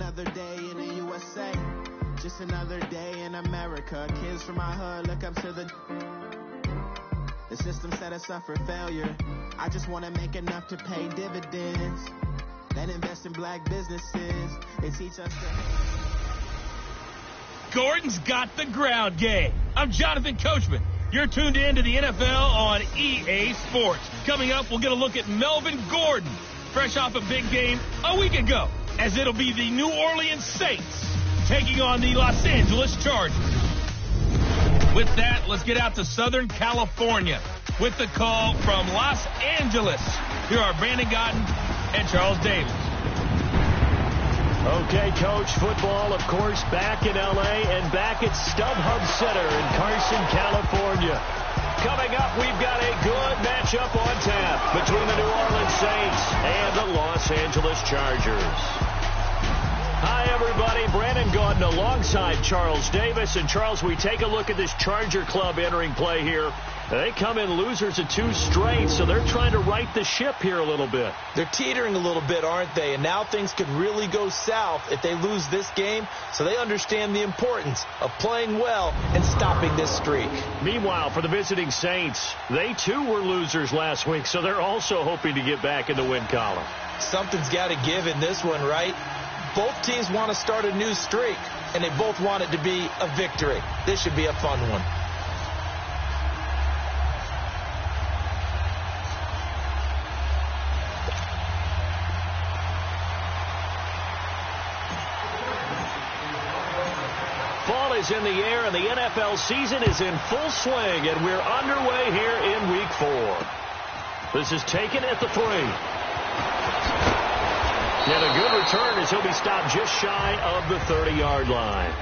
another day in the USA. Just another day in America. Kids from my hood look up to the system set us up for failure. I just want to make enough to pay dividends. Then invest in black businesses and teach us to... Gordon's got the ground game. I'm Jonathan Coachman. You're tuned in to the NFL on EA Sports. Coming up, we'll get a look at Melvin Gordon, fresh off a big game a week ago, as it'll be the New Orleans Saints taking on the Los Angeles Chargers. With that, let's get out to Southern California with the call from Los Angeles. Here are Brandon Gotten and Charles Davis. Okay, Coach, football, of course, back in L.A. and back at StubHub Center in Carson, California. Coming up, we've got a good matchup on tap between the New Orleans Saints and the Los Angeles Chargers. Hi, everybody. Brandon Gaudin alongside Charles Davis. And, Charles, we take a look at this Charger club entering play here. They come in losers of 2 straight, so they're trying to right the ship here a little bit. They're teetering a little bit, aren't they? And now things could really go south if they lose this game, so they understand the importance of playing well and stopping this streak. Meanwhile, for the visiting Saints, they too were losers last week, so they're also hoping to get back in the win column. Something's got to give in this one, right? Both teams want to start a new streak, and they both want it to be a victory. This should be a fun one. Fall is in the air, and the NFL season is in full swing, and we're underway here in Week 4. This is taken at the 3. And a good return as he'll be stopped just shy of the 30-yard line.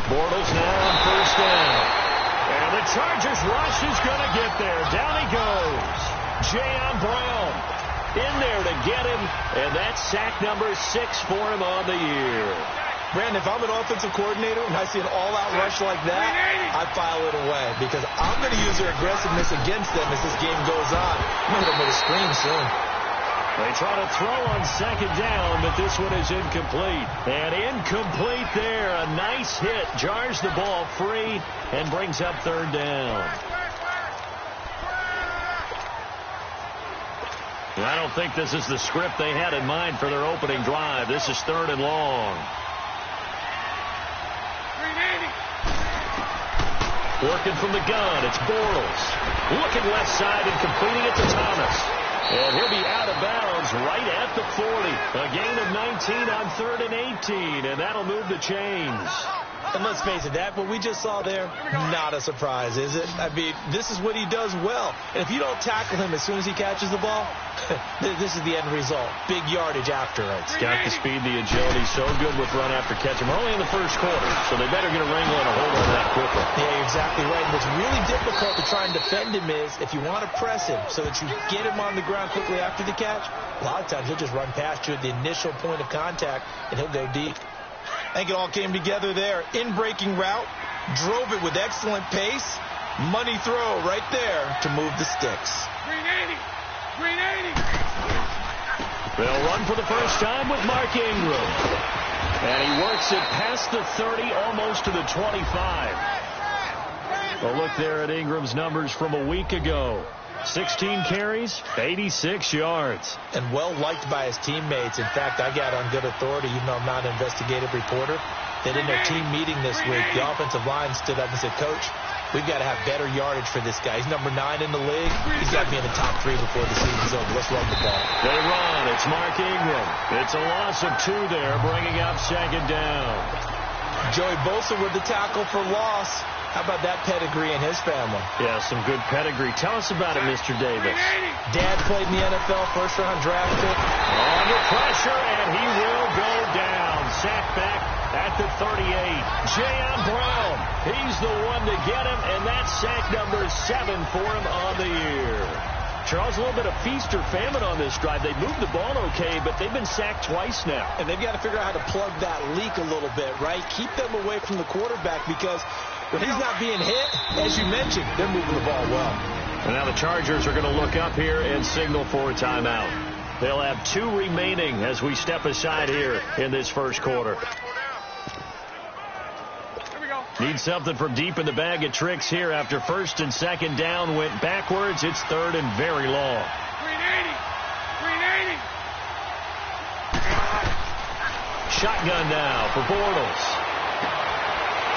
Bortles now on first down. And the Chargers rush is going to get there. Down he goes. Jayon Brown in there to get him. And that's sack number 6 for him on the year. Brandon, if I'm an offensive coordinator and I see an all-out rush like that, I file it away because I'm going to use their aggressiveness against them as this game goes on. I'm going to hit them with a screen soon. They try to throw on second down, but this one is incomplete. And incomplete there. A nice hit. Jars the ball free and brings up third down. I don't think this is the script they had in mind for their opening drive. This is 3rd and long. Working from the gun. It's Bortles. Looking left side and completing it to Thomas. And he'll be out of bounds right at the 40. A gain of 19 on 3rd and 18, and that'll move the chains. And let's face it, that what we just saw there, not a surprise, is it? I mean, this is what he does well. And if you don't tackle him as soon as he catches the ball, this is the end result. Big yardage after it. He's got the speed, the agility, so good with run after catch. We're only in the first quarter, so they better get a wrangle and a hold on that quickly. Yeah, you're exactly right. And what's really difficult to try and defend him is if you want to press him so that you get him on the ground quickly after the catch, a lot of times he'll just run past you at the initial point of contact, and he'll go deep. I think it all came together there. In-breaking route, drove it with excellent pace. Money throw right there to move the sticks. Green 80. They'll run for the first time with Mark Ingram. And he works it past the 30, almost to the 25. A look there at Ingram's numbers from a week ago. 16 carries, 86 yards. And well-liked by his teammates. In fact, I got on good authority, even though I'm not an investigative reporter, that in their team meeting this week, the offensive line stood up and said, Coach, we've got to have better yardage for this guy. He's number 9 in the league. He's got to be in the top 3 before the season's over. Let's run the ball. They run. It's Mark Ingram. It's a loss of 2 there, bringing up second down. Joey Bosa with the tackle for loss. How about that pedigree in his family? Yeah, some good pedigree. Tell us about it, Mr. Davis. Dad played in the NFL, first-round draft pick. Under pressure, and he will go down. Sacked back at the 38. Jayon Brown, he's the one to get him, and that's sack number 7 for him on the year. Charles, a little bit of feast or famine on this drive. They moved the ball okay, but they've been sacked twice now. And they've got to figure out how to plug that leak a little bit, right? Keep them away from the quarterback because when he's not being hit, as you mentioned, they're moving the ball well. And now the Chargers are going to look up here and signal for a timeout. They'll have 2 remaining as we step aside here in this first quarter. Need something from deep in the bag of tricks here after first and second down went backwards. It's third and very long. 380. Shotgun now for Bortles.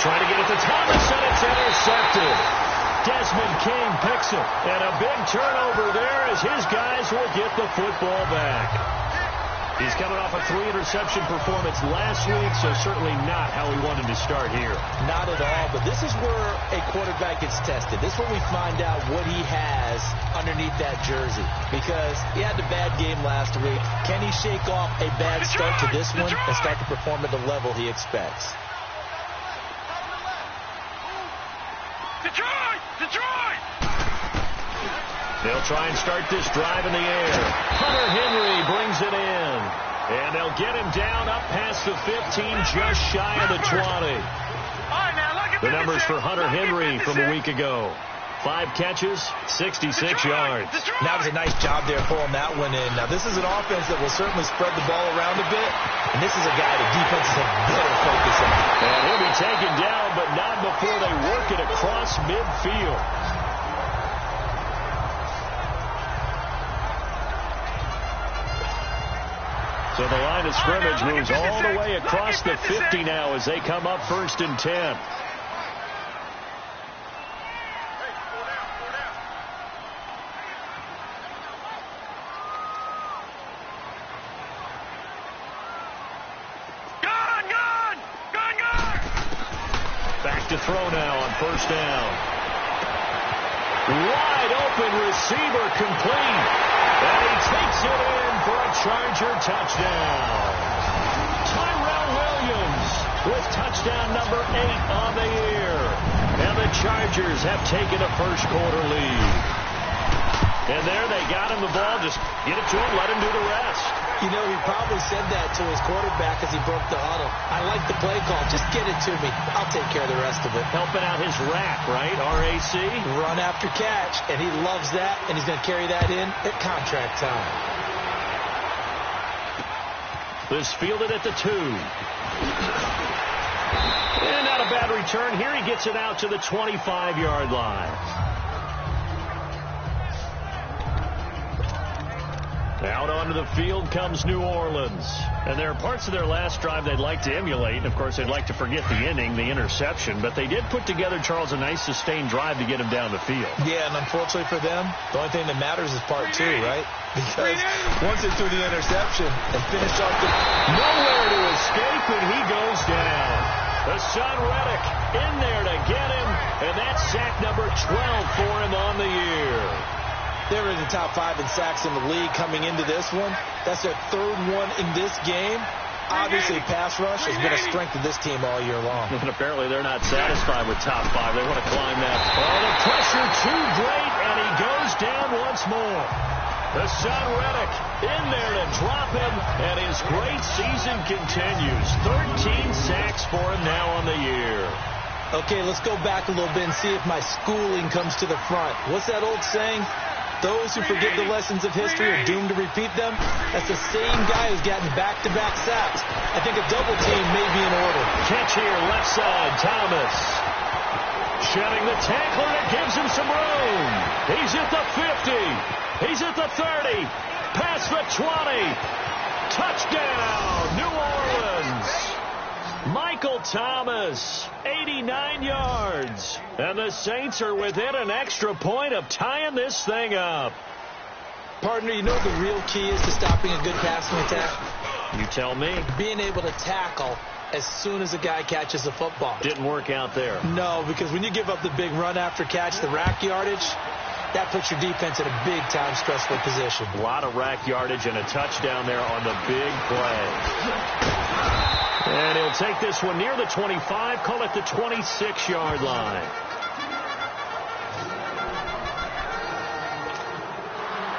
Trying to get it to Thomas, and it's intercepted. Desmond King picks it, and a big turnover there as his guys will get the football back. He's coming off a 3-interception performance last week, so certainly not how he wanted to start here. Not at all, but this is where a quarterback gets tested. This is where we find out what he has underneath that jersey, because he had a bad game last week. Can he shake off a bad start to this one and start to perform at the level he expects? Detroit! They'll try and start this drive in the air. Hunter Henry brings it in. And they'll get him down up past the 15, just shy of the 20. The numbers for Hunter Henry from a week ago. 5 catches, 66 yards. That was a nice job there pulling that one in. Now, this is an offense that will certainly spread the ball around a bit. And this is a guy that defenses have better focus on. And he'll be taken down, but not before they work it across midfield. So the line of scrimmage moves all the way across the 50 now as they come up first and 10. Back to throw now on first down. Wide open receiver complete. And he takes it in for a Charger touchdown. Tyrell Williams with touchdown number 8 on the year. And the Chargers have taken a first quarter lead. And there they got him the ball. Just get it to him, let him do the rest. You know, he probably said that to his quarterback as he broke the huddle. I like the play call. Just get it to me. I'll take care of the rest of it. Helping out his rack, right? RAC. Run after catch. And he loves that. And he's going to carry that in at contract time. This fielded at the 2. And not a bad return. Here he gets it out to the 25-yard line. Out onto the field comes New Orleans. And there are parts of their last drive they'd like to emulate. And, of course, they'd like to forget the inning, the interception. But they did put together, Charles, a nice sustained drive to get him down the field. Yeah, and unfortunately for them, the only thing that matters is part 2, right? Because once they threw the interception and finished off the... Nowhere to escape, and he goes down. Hassan Reddick in there to get him. And that's sack number 12 for him on the year. They're in the top 5 in sacks in the league coming into this one. That's their 3rd one in this game. Obviously, pass rush has been a strength of this team all year long. And apparently they're not satisfied with top 5. They want to climb that. Oh, the pressure too great, and he goes down once more. Hassan Reddick in there to drop him, and his great season continues. 13 sacks for him now on the year. Okay, let's go back a little bit and see if my schooling comes to the front. What's that old saying? Those who forget the lessons of history are doomed to repeat them. That's the same guy who's gotten back-to-back sacks. I think a double team may be in order. Catch here, left side, Thomas. Shedding the tackler, it gives him some room. He's at the 50. He's at the 30. Past the 20. Touchdown, New Orleans. Michael Thomas, 89 yards. And the Saints are within an extra point of tying this thing up. Partner, you know what the real key is to stopping a good passing attack? You tell me. Being able to tackle as soon as a guy catches a football. Didn't work out there. No, because when you give up the big run after catch, the rack yardage, that puts your defense in a big-time stressful position. A lot of rack yardage and a touchdown there on the big play. And he'll take this one near the 25, call it the 26-yard line.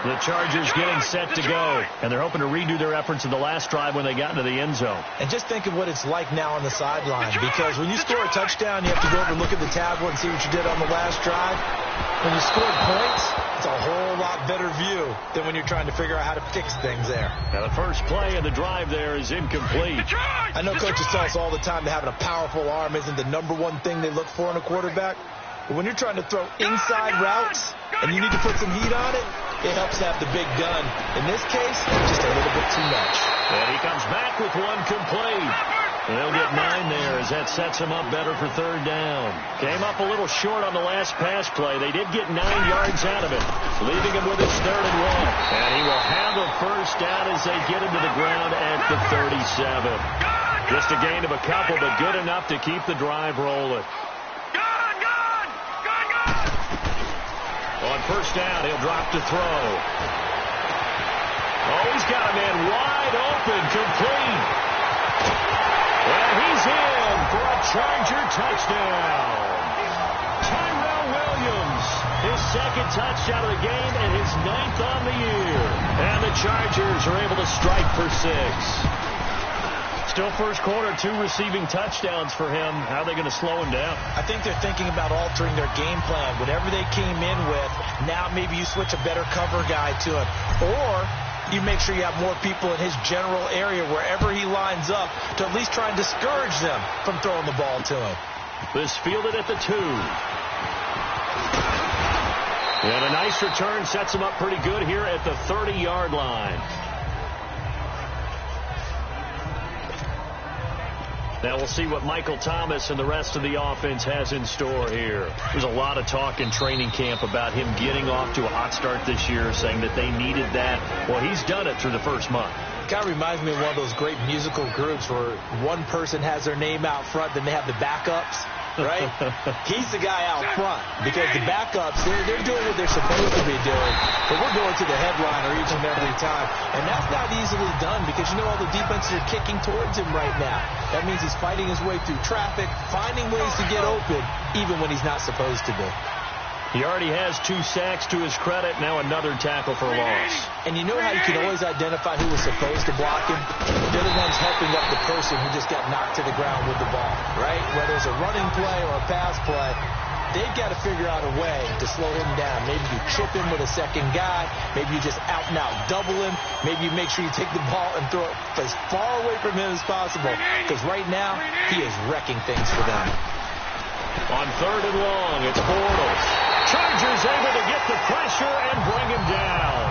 The Chargers getting set to go, and they're hoping to redo their efforts in the last drive when they got into the end zone. And just think of what it's like now on the sideline, because when you score a touchdown, you have to go over and look at the tablet and see what you did on the last drive. When you scored points, it's a whole lot better view than when you're trying to figure out how to fix things there. Now the first play of the drive there is incomplete. I know coaches tell us all the time that having a powerful arm isn't the number one thing they look for in a quarterback. But when you're trying to throw inside routes and you need to put some heat on it, it helps to have the big gun. In this case, just a little bit too much. And he comes back with one complete. They'll get 9 there as that sets him up better for third down. Came up a little short on the last pass play. They did get 9 yards out of it, leaving him with his 3rd and 1. And he will have a first down as they get him to the ground at the 37. Just a gain of a couple, but good enough to keep the drive rolling. On first down, he'll drop to throw. Oh, he's got a man wide open, complete. And he's in for a Charger touchdown. Tyrell Williams, his 2nd touchdown of the game and his 9th on the year. And the Chargers are able to strike for 6. Still first quarter, 2 receiving touchdowns for him. How are they going to slow him down? I think they're thinking about altering their game plan. Whatever they came in with, now maybe you switch a better cover guy to it. Or you make sure you have more people in his general area wherever he lines up to at least try and discourage them from throwing the ball to him. This fielded at the 2. And a nice return sets him up pretty good here at the 30-yard line. Now we'll see what Michael Thomas and the rest of the offense has in store here. There's a lot of talk in training camp about him getting off to a hot start this year, saying that they needed that. Well, he's done it through the first month. Kind of reminds me of one of those great musical groups where one person has their name out front, then they have the backups, right? He's the guy out front because the backups, they're doing what they're supposed to be doing, but we're going to the headliner each and every time. And that's not easily done because you know all the defenses are kicking towards him right now. That means he's fighting his way through traffic, finding ways to get open, even when he's not supposed to be. He already has 2 sacks to his credit, now another tackle for loss. And you know how you can always identify who was supposed to block him? They're the ones helping up the person who just got knocked to the ground with the ball, right? Whether it's a running play or a pass play, they've got to figure out a way to slow him down. Maybe you chip him with a second guy. Maybe you just out-and-out double him. Maybe you make sure you take the ball and throw it as far away from him as possible. Because right now, he is wrecking things for them. On 3rd and long, it's Bortles. Chargers able to get the pressure and bring him down.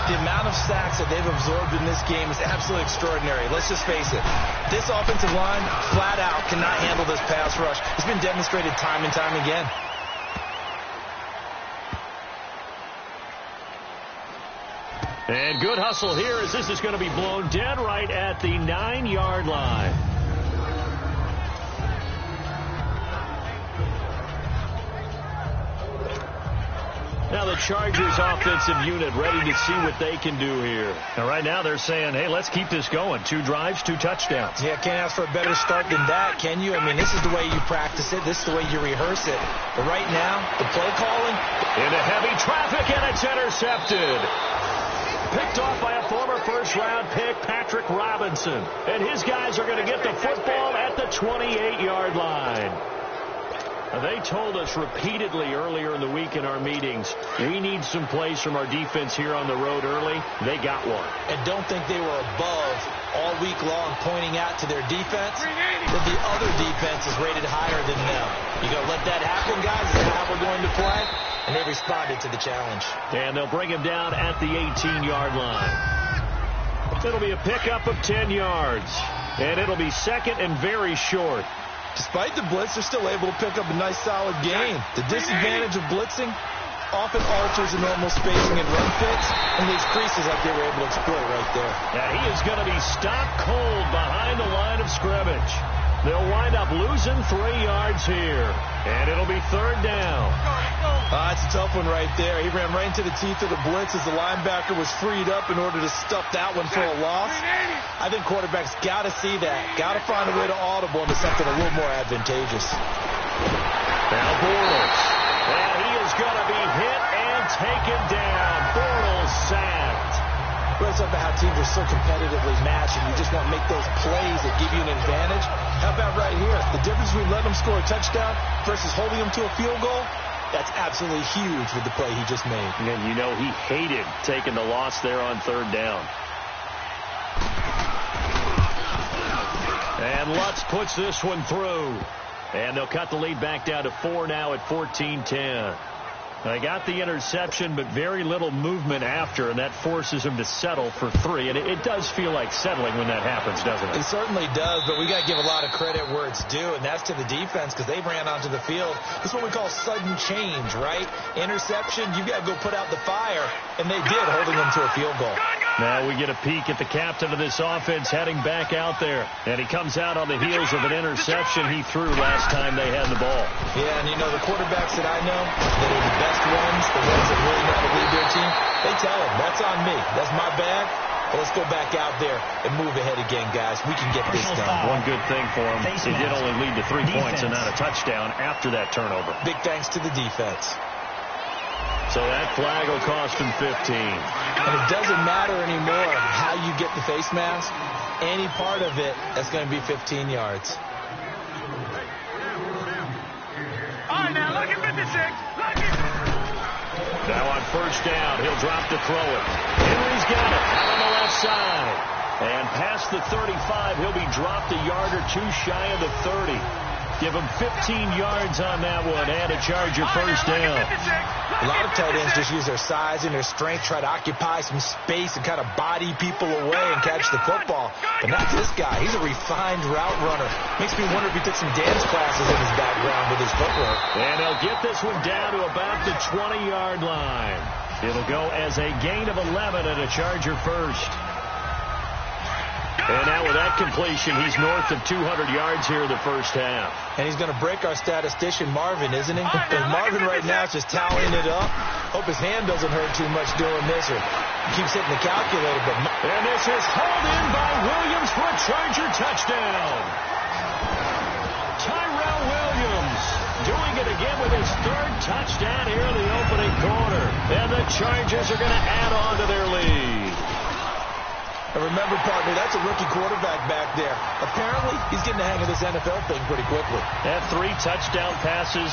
The amount of sacks that they've absorbed in this game is absolutely extraordinary. Let's just face it. This offensive line, flat out, cannot handle this pass rush. It's been demonstrated time and time again. And good hustle here as this is going to be blown dead right at the 9-yard line. Now the Chargers offensive unit ready to see what they can do here. And right now they're saying, hey, let's keep this going. 2 drives, 2 touchdowns. Yeah, can't ask for a better start than that, can you? I mean, this is the way you practice it. This is the way you rehearse it. But right now, the play calling. Into heavy traffic, and it's intercepted. Picked off by a former first-round pick, Patrick Robinson. And his guys are going to get the football at the 28-yard line. They told us repeatedly earlier in the week in our meetings, we need some plays from our defense here on the road early. They got one. And don't think they were above all week long pointing out to their defense that the other defense is rated higher than them. You going to let that happen, guys? Is that how we're going to play? And they responded to the challenge. And they'll bring him down at the 18-yard line. It'll be a pickup of 10 yards. And it'll be 2nd and very short. Despite the blitz, they're still able to pick up a nice, solid gain. The disadvantage of blitzing, often alters the normal spacing and run fits, and these creases like they were able to exploit right there. And he is going to be stopped cold behind the line of scrimmage. They'll wind up losing 3 yards here, and it'll be 3rd down. It's a tough one right there. He ran right into the teeth of the blitz as the linebacker was freed up in order to stuff that one for a loss. I think quarterbacks got to see that. Got to find a way to audible into something a little more advantageous. Now Bortles. And he is going to be hit and taken down. Bortles sacked. Well, it's about how teams are so competitively matched, and you just want to make those plays that give you an advantage. How about right here? The difference between letting them score a touchdown versus holding them to a field goal, that's absolutely huge with the play he just made. And you know he hated taking the loss there on 3rd down. And Lutz puts this one through. And they'll cut the lead back down to 4 now at 14-10. They got the interception, but very little movement after, and that forces them to settle for 3. And it does feel like settling when that happens, doesn't it? It certainly does, but we got to give a lot of credit where it's due, and that's to the defense because they ran onto the field. This is what we call sudden change, right? Interception, you've got to go put out the fire, and they did, holding them to a field goal. Now we get a peek at the captain of this offense heading back out there. And he comes out on the heels of an interception he threw last time they had the ball. Yeah, and you know, the quarterbacks that I know that are the best ones, the ones that really know how to lead their team, they tell them, that's on me. That's my bag. But let's go back out there and move ahead again, guys. We can get this done. One good thing for him, they did only lead to 3 points and not a touchdown after that turnover. Big thanks to the defense. So that flag will cost him 15. And it doesn't matter anymore how you get the face mask. Any part of it, that's going to be 15 yards. All right, now, look at 56. Look at... Now on 1st down, he'll drop to throw it. Henry's got it out on the left side. And past the 35, he'll be dropped a yard or 2 shy of the 30. Give him 15 yards on that one and a Charger 1st down. A lot of tight ends just use their size and their strength, try to occupy some space and kind of body people away and catch the football. But not this guy. He's a refined route runner. Makes me wonder if he took some dance classes in his background with his footwork. And they'll get this one down to about the 20-yard line. It'll go as a gain of 11 and a Charger 1st. And now with that completion, he's north of 200 yards here in the 1st half. And he's going to break our statistician, Marvin, isn't he? And Marvin right now is just tallying it up. Hope his hand doesn't hurt too much doing this, or he keeps hitting the calculator. But and this is hauled in by Williams for a Charger touchdown. Tyrell Williams doing it again with his 3rd touchdown here in the opening quarter. And the Chargers are going to add on to their lead. And remember, partner, that's a rookie quarterback back there. Apparently, he's getting the hang of this NFL thing pretty quickly. Had 3 touchdown passes.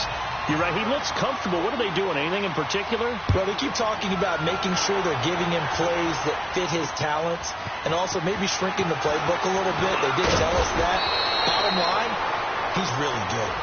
You're right. He looks comfortable. What are they doing? Anything in particular? Well, they keep talking about making sure they're giving him plays that fit his talents and also maybe shrinking the playbook a little bit. They did tell us that. Bottom line, he's really good.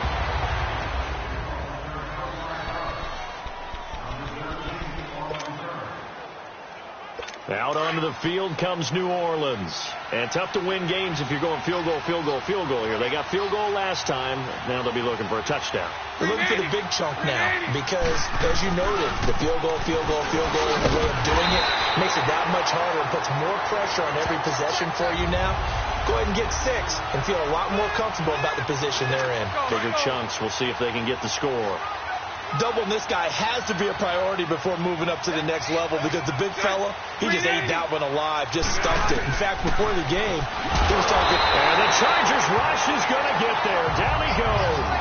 Out onto the field comes New Orleans. And tough to win games if you're going field goal, field goal, field goal here. They got field goal last time. Now they'll be looking for a touchdown. They're looking for the big chunk now because, as you noted, the field goal, field goal, field goal, and the way of doing it makes it that much harder and puts more pressure on every possession for you now. Go ahead and get 6 and feel a lot more comfortable about the position they're in. Bigger chunks. We'll see if they can get the score. Doubling this guy has to be a priority before moving up to the next level because the big fella, he just ate that one alive, just stuffed it. In fact, before the game, he was talking. And the Chargers rush is going to get there. Down he goes.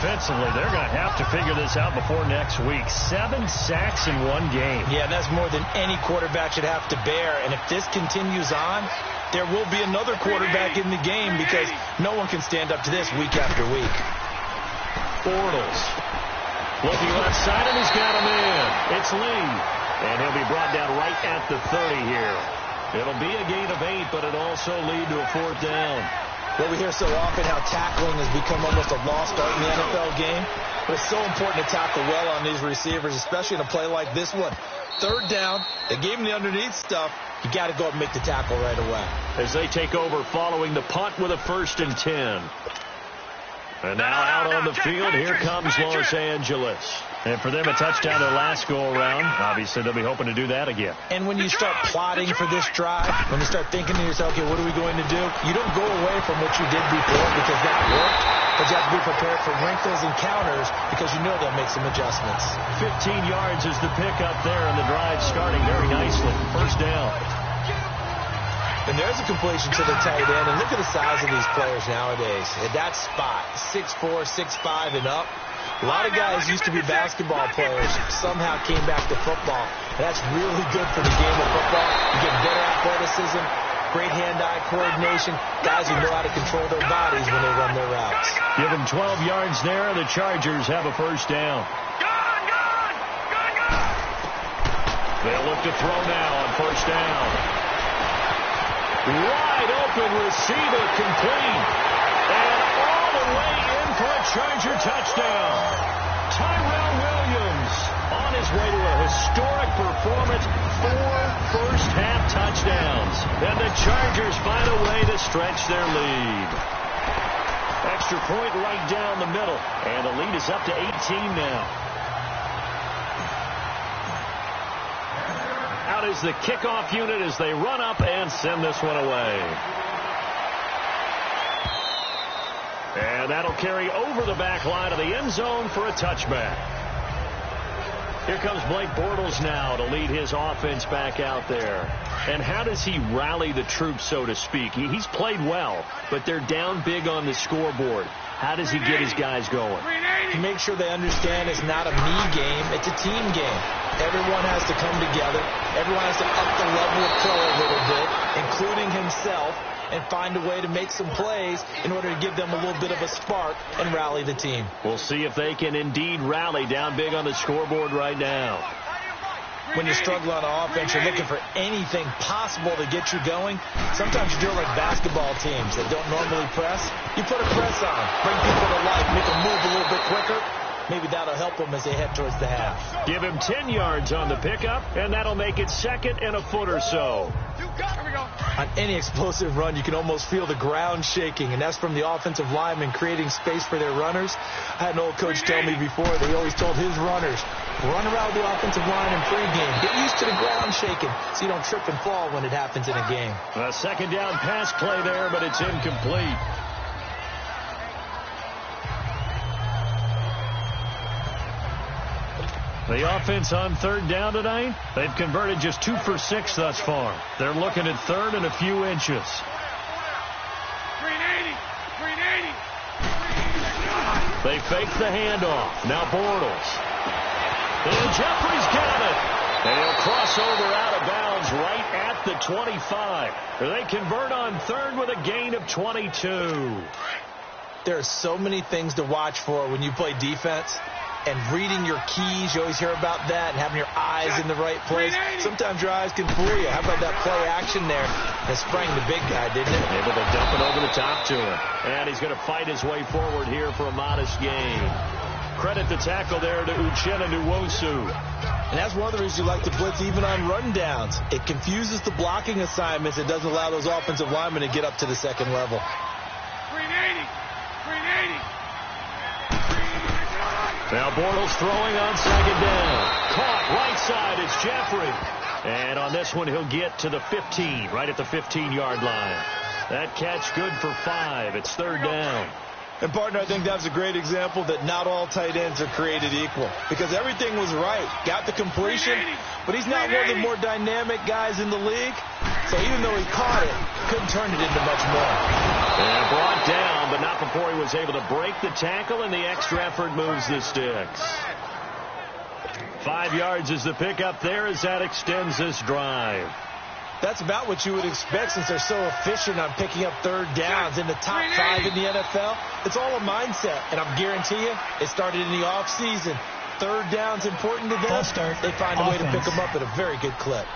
Offensively, they're going to have to figure this out before next week. 7 sacks in 1 game. Yeah, and that's more than any quarterback should have to bear. And if this continues on, there will be another quarterback in the game because no one can stand up to this week after week. Bortles looking left side, and he's got him in. It's Lee, and he'll be brought down right at the 30 here. It'll be a gain of 8, but it'll also lead to a 4th down. Well, we hear so often how tackling has become almost a lost art in the NFL game, but it's so important to tackle well on these receivers, especially in a play like this one. 3rd down, they gave him the underneath stuff. You got to go and make the tackle right away. As they take over following the punt with a 1st and 10. And now out on the field, here comes Los Angeles. And for them, a touchdown their last go-around. Obviously, they'll be hoping to do that again. And when you start plotting for this drive, when you start thinking to yourself, okay, what are we going to do? You don't go away from what you did before because that worked, but you have to be prepared for wrinkles and counters because you know they'll make some adjustments. 15 yards is the pickup there, and the drive starting very nicely. First down. And there's a completion to the tight end. And look at the size of these players nowadays. At that spot, 6'4", 6'5", and up. A lot of guys used to be basketball players, somehow came back to football. And that's really good for the game of football. You get better athleticism, great hand-eye coordination, guys who know how to control their bodies when they run their routes. Give them 12 yards there, and the Chargers have a first down. They'll look to throw now on first down. Wide open receiver, complete. And all the way in for a Charger touchdown. Tyrell Williams on his way to a historic performance. 4 first-half touchdowns. And the Chargers find a way to stretch their lead. Extra point right down the middle. And the lead is up to 18 now. Out is the kickoff unit as they run up and send this one away. And that'll carry over the back line of the end zone for a touchback. Here comes Blake Bortles now to lead his offense back out there. And how does he rally the troops, so to speak? He's played well, but they're down big on the scoreboard. How does he get his guys going? He makes sure they understand it's not a me game, it's a team game. Everyone has to come together. Everyone has to up the level of play a little bit, including himself, and find a way to make some plays in order to give them a little bit of a spark and rally the team. We'll see if they can indeed rally down big on the scoreboard right now. When you struggle on offense, you're looking for anything possible to get you going. Sometimes you do it like basketball teams that don't normally press. You put a press on, bring people to life, make them move a little bit quicker. Maybe that'll help them as they head towards the half. Give him 10 yards on the pickup, and that'll make it second and a foot or so. On any explosive run, you can almost feel the ground shaking, and that's from the offensive linemen creating space for their runners. I had an old coach tell me before that he always told his runners, run around the offensive line in pregame. Get used to the ground shaking so you don't trip and fall when it happens in a game. A second down pass play there, but it's incomplete. The offense on third down tonight, they've converted just 2 for 6 thus far. They're looking at third and a few inches. 380. They fake the handoff. Now Bortles. And Jeffrey's got it. And he'll cross over out of bounds right at the 25. They convert on third with a gain of 22. There are so many things to watch for when you play defense. And reading your keys, you always hear about that, and having your eyes in the right place. Sometimes your eyes can fool you. How about that play action there that sprang the big guy, didn't it? Able to dump it over the top to him. And he's going to fight his way forward here for a modest gain. Credit the tackle there to Uchenna Nwosu. And that's one of the reasons you like to blitz even on rundowns. It confuses the blocking assignments. It doesn't allow those offensive linemen to get up to the second level. 380. Now Bortles throwing on second down. Caught right side. It's Jeffrey. And on this one, he'll get to the 15, right at the 15-yard line. That catch good for 5. It's third down. And, partner, I think that's a great example that not all tight ends are created equal. Because everything was right. Got the completion, but he's not one of the more dynamic guys in the league. So even though he caught it, couldn't turn it into much more. And brought down, but not before he was able to break the tackle, and the extra effort moves the sticks. 5 yards is the pickup there as that extends this drive. That's about what you would expect since they're so efficient on picking up third downs in the top 5 in the NFL. It's all a mindset, and I'm guarantee you it started in the offseason. Third down's important to them. They find a way to pick them up at a very good clip.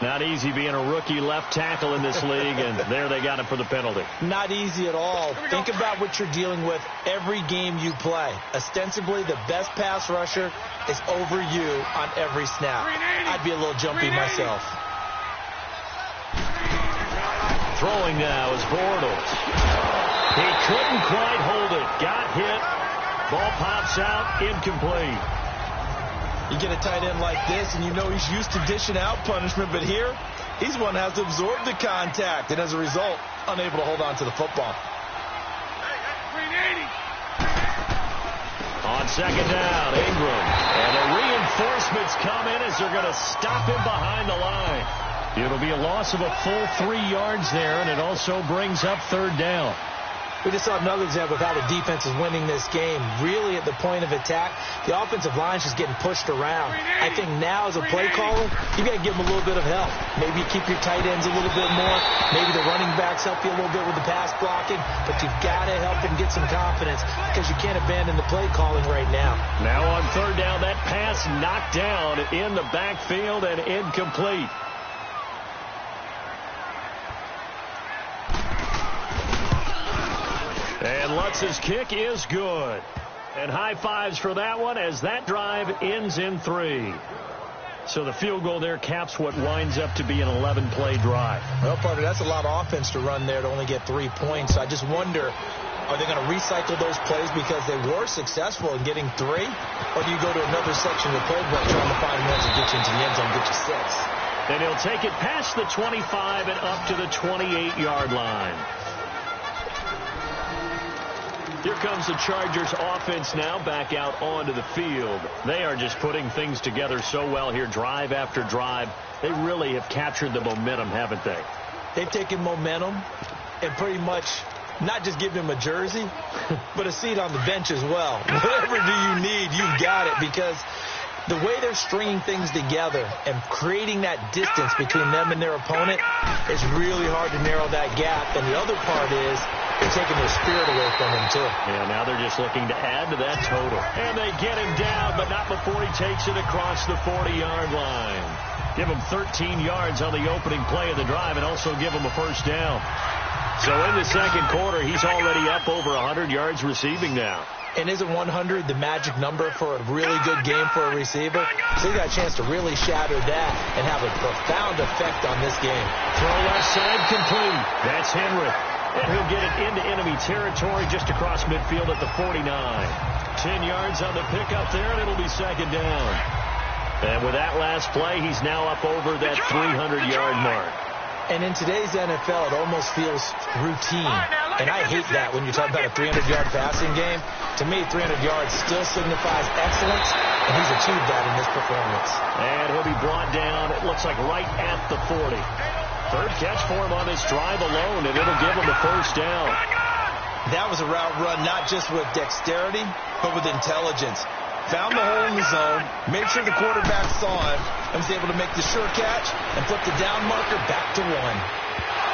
Not easy being a rookie left tackle in this league, and there they got him for the penalty. Not easy at all. Think about what you're dealing with every game you play. Ostensibly, the best pass rusher is over you on every snap. I'd be a little jumpy myself. Throwing now is Bortles. He couldn't quite hold it. Got hit. Ball pops out. Incomplete. You get a tight end like this, and you know he's used to dishing out punishment, but here, he's one that has to absorb the contact, and as a result, unable to hold on to the football. On second down, Ingram. And the reinforcements come in as they're going to stop him behind the line. It'll be a loss of a full 3 yards there, and it also brings up third down. We just saw another example of how the defense is winning this game. Really at the point of attack, the offensive line is just getting pushed around. I think now as a play caller, you got to give them a little bit of help. Maybe you keep your tight ends a little bit more. Maybe the running backs help you a little bit with the pass blocking. But you've got to help them get some confidence because you can't abandon the play calling right now. Now on third down, that pass knocked down in the backfield and incomplete. And Lutz's kick is good. And high fives for that one as that drive ends in 3. So the field goal there caps what winds up to be an 11-play drive. Well, partner, that's a lot of offense to run there to only get 3 points. So I just wonder, are they going to recycle those plays because they were successful in getting 3? Or do you go to another section of the playbook trying to find ones that get you into the end zone and get you 6? And he'll take it past the 25 and up to the 28-yard line. Here comes the Chargers offense now back out onto the field. They are just putting things together so well here, drive after drive. They really have captured the momentum, haven't they? They've taken momentum and pretty much not just given him a jersey, but a seat on the bench as well. Whatever do you need, you've got it, because the way they're stringing things together and creating that distance between them and their opponent is really hard to narrow that gap. And the other part is they're taking their spirit away from him, too. Yeah, now they're just looking to add to that total. And they get him down, but not before he takes it across the 40-yard line. Give him 13 yards on the opening play of the drive and also give him a first down. So in the second quarter, he's already up over 100 yards receiving now. And isn't 100 the magic number for a really good game for a receiver? So he got a chance to really shatter that and have a profound effect on this game. Throw left side complete. That's Henry. And he'll get it into enemy territory just across midfield at the 49. 10 yards on the pickup there, and it'll be second down. And with that last play, he's now up over that 300-yard mark. And in today's NFL, it almost feels routine. And I hate that when you talk about a 300-yard passing game. To me, 300 yards still signifies excellence, and he's achieved that in this performance. And he'll be brought down, it looks like right at the 40. Third catch for him on this drive alone, and it'll give him the first down. That was a route run not just with dexterity, but with intelligence. Found the hole in the zone, made sure the quarterback saw him, and was able to make the sure catch and flip the down marker back to 1.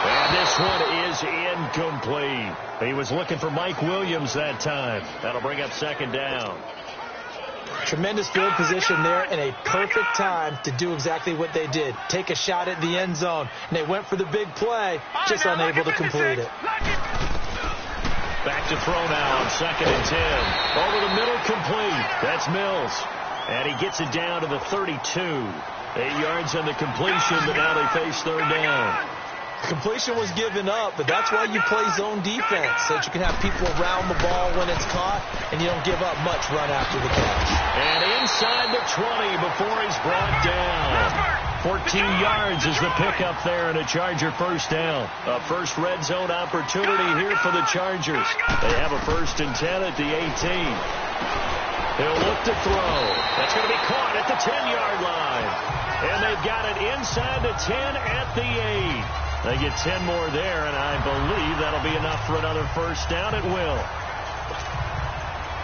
And this one is incomplete. He was looking for Mike Williams that time. That'll bring up second down. Tremendous field position there and a perfect time to do exactly what they did. Take a shot at the end zone. And they went for the big play, just unable to complete it. Back to throw now on second and 10. Over the middle, complete. That's Mills. And he gets it down to the 32. 8 yards on the completion, but now they face third down. Completion was given up, but that's why you play zone defense, so that you can have people around the ball when it's caught, and you don't give up much run after the catch. And inside the 20 before he's brought down. 14 yards is the pickup there, and a Charger first down. A first red zone opportunity here for the Chargers. They have a first and 10 at the 18. They'll look to throw. That's going to be caught at the 10-yard line. And they've got it inside the 10 at the 8. They get 10 more there, and I believe that'll be enough for another first down. It will.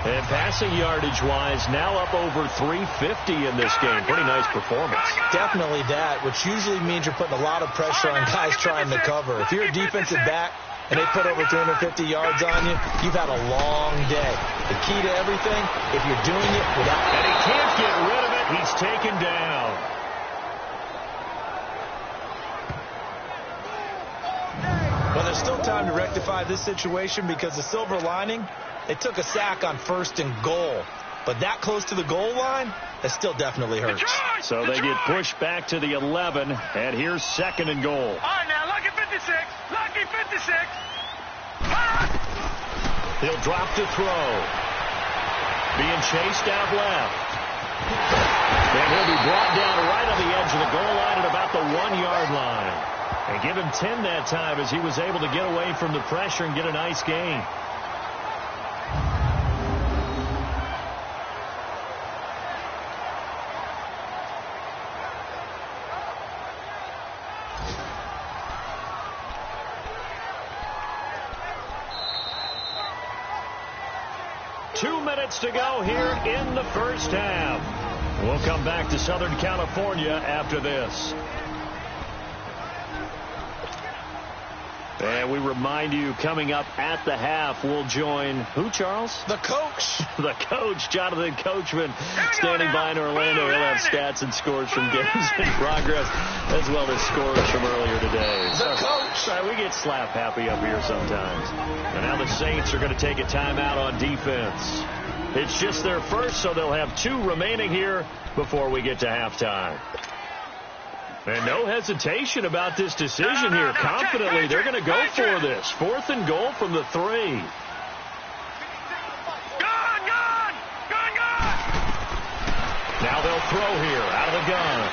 And passing yardage-wise, now up over 350 in this game. Pretty nice performance. Definitely that, which usually means you're putting a lot of pressure on guys trying to cover. If you're a defensive back and they put over 350 yards on you, you've had a long day. The key to everything, if you're doing it without... And he can't get rid of it. He's taken down. Well, there's still time to rectify this situation because the silver lining, they took a sack on first and goal. But that close to the goal line, that still definitely hurts. So they get pushed back to the 11, and here's second and goal. All right, now, lucky 56. Lucky 56. Ah! He'll drop to throw. Being chased out left. And he'll be brought down right on the edge of the goal line at about the 1-yard line. And give him 10 that time as he was able to get away from the pressure and get a nice gain. To go here in the first half. We'll come back to Southern California after this. And we remind you, coming up at the half, we'll join who, Charles? The coach. The coach, Jonathan Coachman, standing by in Orlando. He'll have stats and scores from games in progress, as well as scores from earlier today. The coach. We get slap happy up here sometimes. And now the Saints are going to take a timeout on defense. It's just their first, so they'll have 2 remaining here before we get to halftime. And no hesitation about this decision here. Confidently, they're going to go for this. 4th and goal from the 3. Now they'll throw here out of the gun.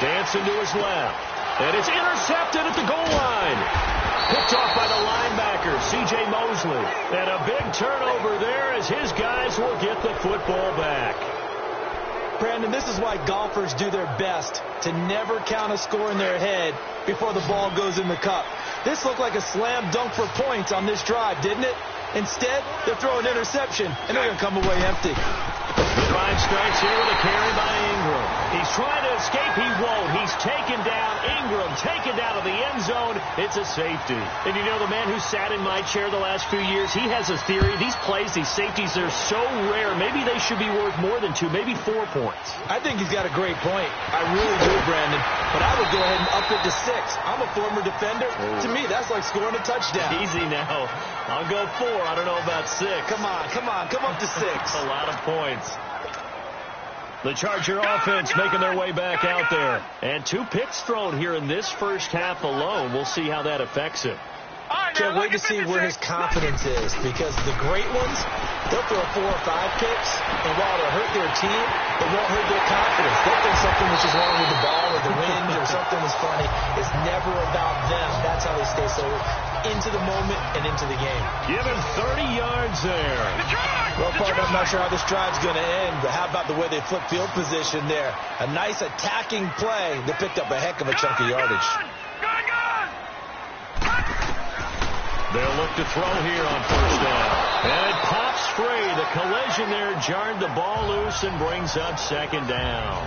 Dancing to his left. And it's intercepted at the goal line. Picked off by the linebacker, C.J. Mosley. And a big turnover there as his guys will get the football back. Brandon, this is why golfers do their best to never count a score in their head before the ball goes in the cup. This looked like a slam dunk for points on this drive, didn't it? Instead, they're throwing interception, and they're going to come away empty. Goodbye strikes here with a carry by Ingram. He's trying to escape. He won't. He's taken down. Ingram taken down to the end zone. It's a safety. And you know, the man who sat in my chair the last few years, he has a theory. These plays, these safeties, they're so rare. Maybe they should be worth more than 2, maybe 4 points. I think he's got a great point. I really do, Brandon. But I would go ahead and up it to 6. I'm a former defender. To me, that's like scoring a touchdown. Easy now. I'll go 4. I don't know about 6. Come on. Come up to 6. A lot of points. The Charger offense making their way back out there. And 2 picks thrown here in this first half alone. We'll see how that affects him. Can't wait to see where his confidence is, because the great ones, they'll throw 4 or 5 picks, and while it'll hurt their team, it won't hurt their confidence. They'll think something which is wrong with the ball or the wind or something is funny. It's never about them. That's how they stay so into the moment and into the game. Give him 30 yards there. Well, partner, I'm not sure how this drive's going to end, but how about the way they flip field position there? A nice attacking play that picked up a heck of a chunk of yardage. They'll look to throw here on first down. And it pops free. The collision there jarred the ball loose and brings up 2nd down.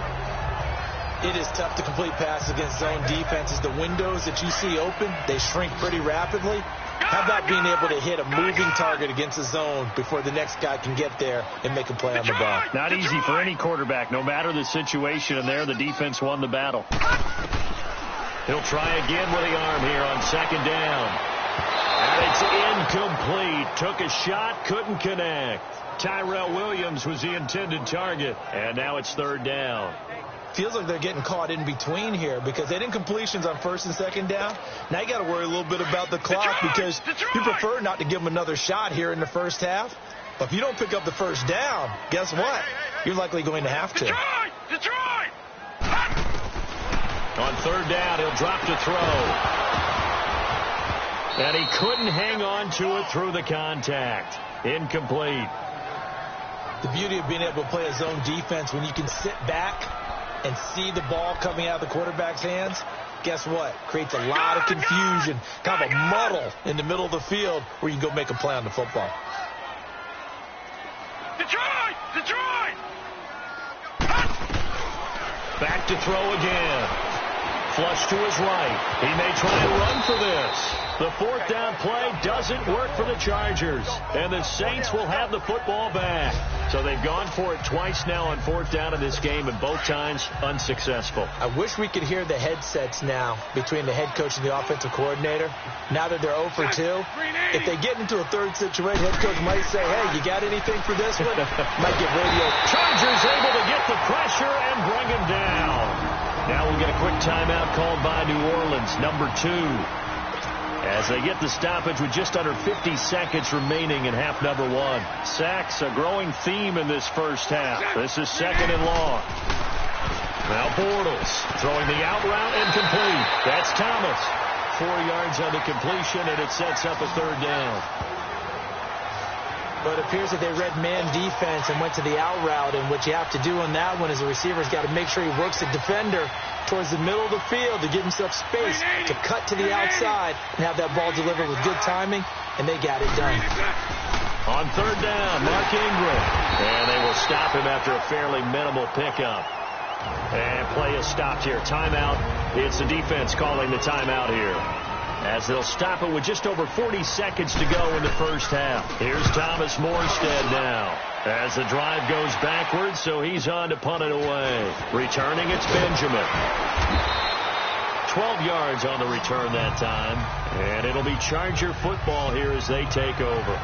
It is tough to complete passes against zone defenses. The windows that you see open, they shrink pretty rapidly. How about being able to hit a moving target against the zone before the next guy can get there and make a play on the ball? Not easy for any quarterback, no matter the situation. And there, the defense won the battle. He'll try again with the arm here on 2nd down. And it's incomplete. Took a shot, couldn't connect. Tyrell Williams was the intended target. And now it's 3rd down. Feels like they're getting caught in between here because they didn't completions on 1st and 2nd down. Now you got to worry a little bit about the clock because you prefer not to give them another shot here in the first half. But if you don't pick up the 1st down, guess what? You're likely going to have to. Detroit! On 3rd down, he'll drop to throw. And he couldn't hang on to it through the contact. Incomplete. The beauty of being able to play a zone defense when you can sit back and see the ball coming out of the quarterback's hands, guess what? Creates a lot of confusion, kind of a muddle in the middle of the field where you can go make a play on the football. Detroit! Back to throw again. Flush to his right. He may try and run for this. The 4th down play doesn't work for the Chargers. And the Saints will have the football back. So they've gone for it twice now on 4th down in this game, and both times unsuccessful. I wish we could hear the headsets now between the head coach and the offensive coordinator. Now that they're 0 for 2, if they get into a 3rd situation, head coach might say, hey, you got anything for this one? Might get radio. Chargers able to get the pressure and bring him down. Now we'll get a quick timeout called by New Orleans, number 2. as they get the stoppage with just under 50 seconds remaining in half number one. Sacks, a growing theme in this first half. This is second and long. Now Bortles throwing the out route and complete. That's Thomas. 4 yards on the completion, and it sets up a third down. But it appears that they read man defense and went to the out route, and what you have to do on that one is the receiver's got to make sure he works the defender towards the middle of the field to give himself space to cut to the outside and have that ball delivered with good timing, and they got it done. On third down, Mark Ingram, and they will stop him after a fairly minimal pickup. And play is stopped here. Timeout. It's the defense calling the timeout here, as they'll stop it with just over 40 seconds to go in the first half. Here's Thomas Morstead now, as the drive goes backwards, so he's on to punt it away. Returning, it's Benjamin. 12 yards on the return that time, and it'll be Charger football here as they take over.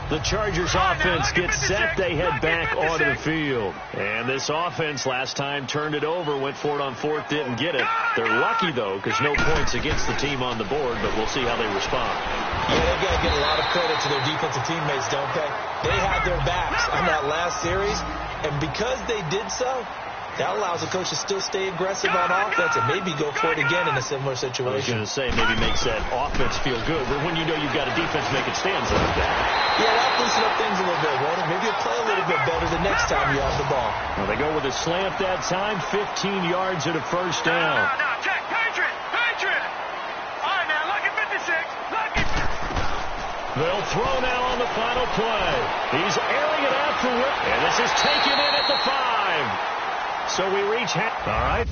The Chargers offense gets set. They head back onto the field. And this offense last time turned it over, went for it on fourth, didn't get it. They're lucky, though, because no points against the team on the board, but we'll see how they respond. Yeah, they've got to get a lot of credit to their defensive teammates, don't they? They had their backs on that last series, and because they did so, that allows the coach to still stay aggressive on offense and maybe go for it again in a similar situation. I was going to say, maybe makes that offense feel good, but when you know you've got a defense making stands like that. Yeah, that loosen up things a little bit, won't it? Maybe you'll play a little bit better the next time you have the ball. Well, they go with a slant that time, 15 yards at a first down. No, check. Patriot. All right, now, look at 56. Look at... They'll throw now on the final play. He's airing it out for Whip, and this is taken in at the 5. So we reach half. All right.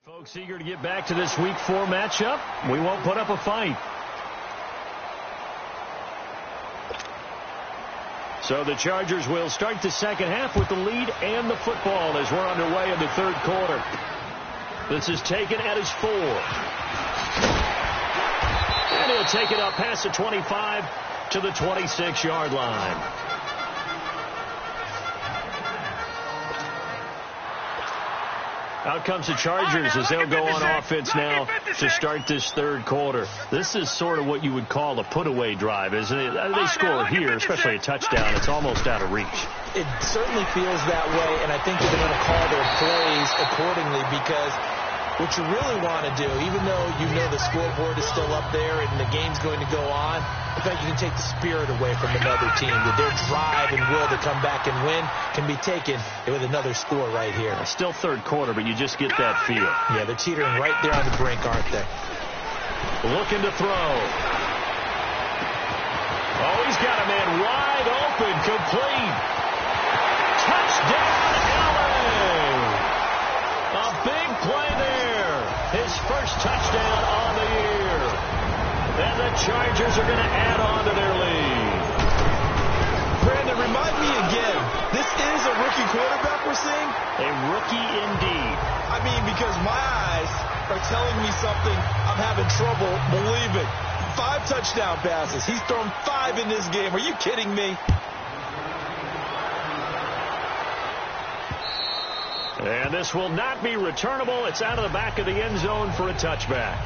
Folks eager to get back to this Week 4 matchup. We won't put up a fight. So the Chargers will start the second half with the lead and the football as we're underway in the third quarter. This is taken at his 4. And he'll take it up past the 25 to the 26-yard line. Out comes the Chargers as they'll go on offense now to start this third quarter. This is sort of what you would call a put-away drive, isn't it? They score here, especially a touchdown. It's almost out of reach. It certainly feels that way, and I think they're going to call their plays accordingly because what you really want to do, even though you know the scoreboard is still up there and the game's going to go on, in fact, you can take the spirit away from another team. That their drive and will to come back and win can be taken with another score right here. Still third quarter, but you just get that feel. Yeah, they're teetering right there on the brink, aren't they? Looking to throw. Oh, he's got a man wide open, complete. Touchdown, LA! A big play there. His first touchdown on the year. And the Chargers are going to add on to their lead. Brandon, remind me again, this is a rookie quarterback we're seeing? A rookie indeed. I mean, because my eyes are telling me something I'm having trouble believing. 5 touchdown passes. He's thrown 5 in this game. Are you kidding me? And this will not be returnable. It's out of the back of the end zone for a touchback.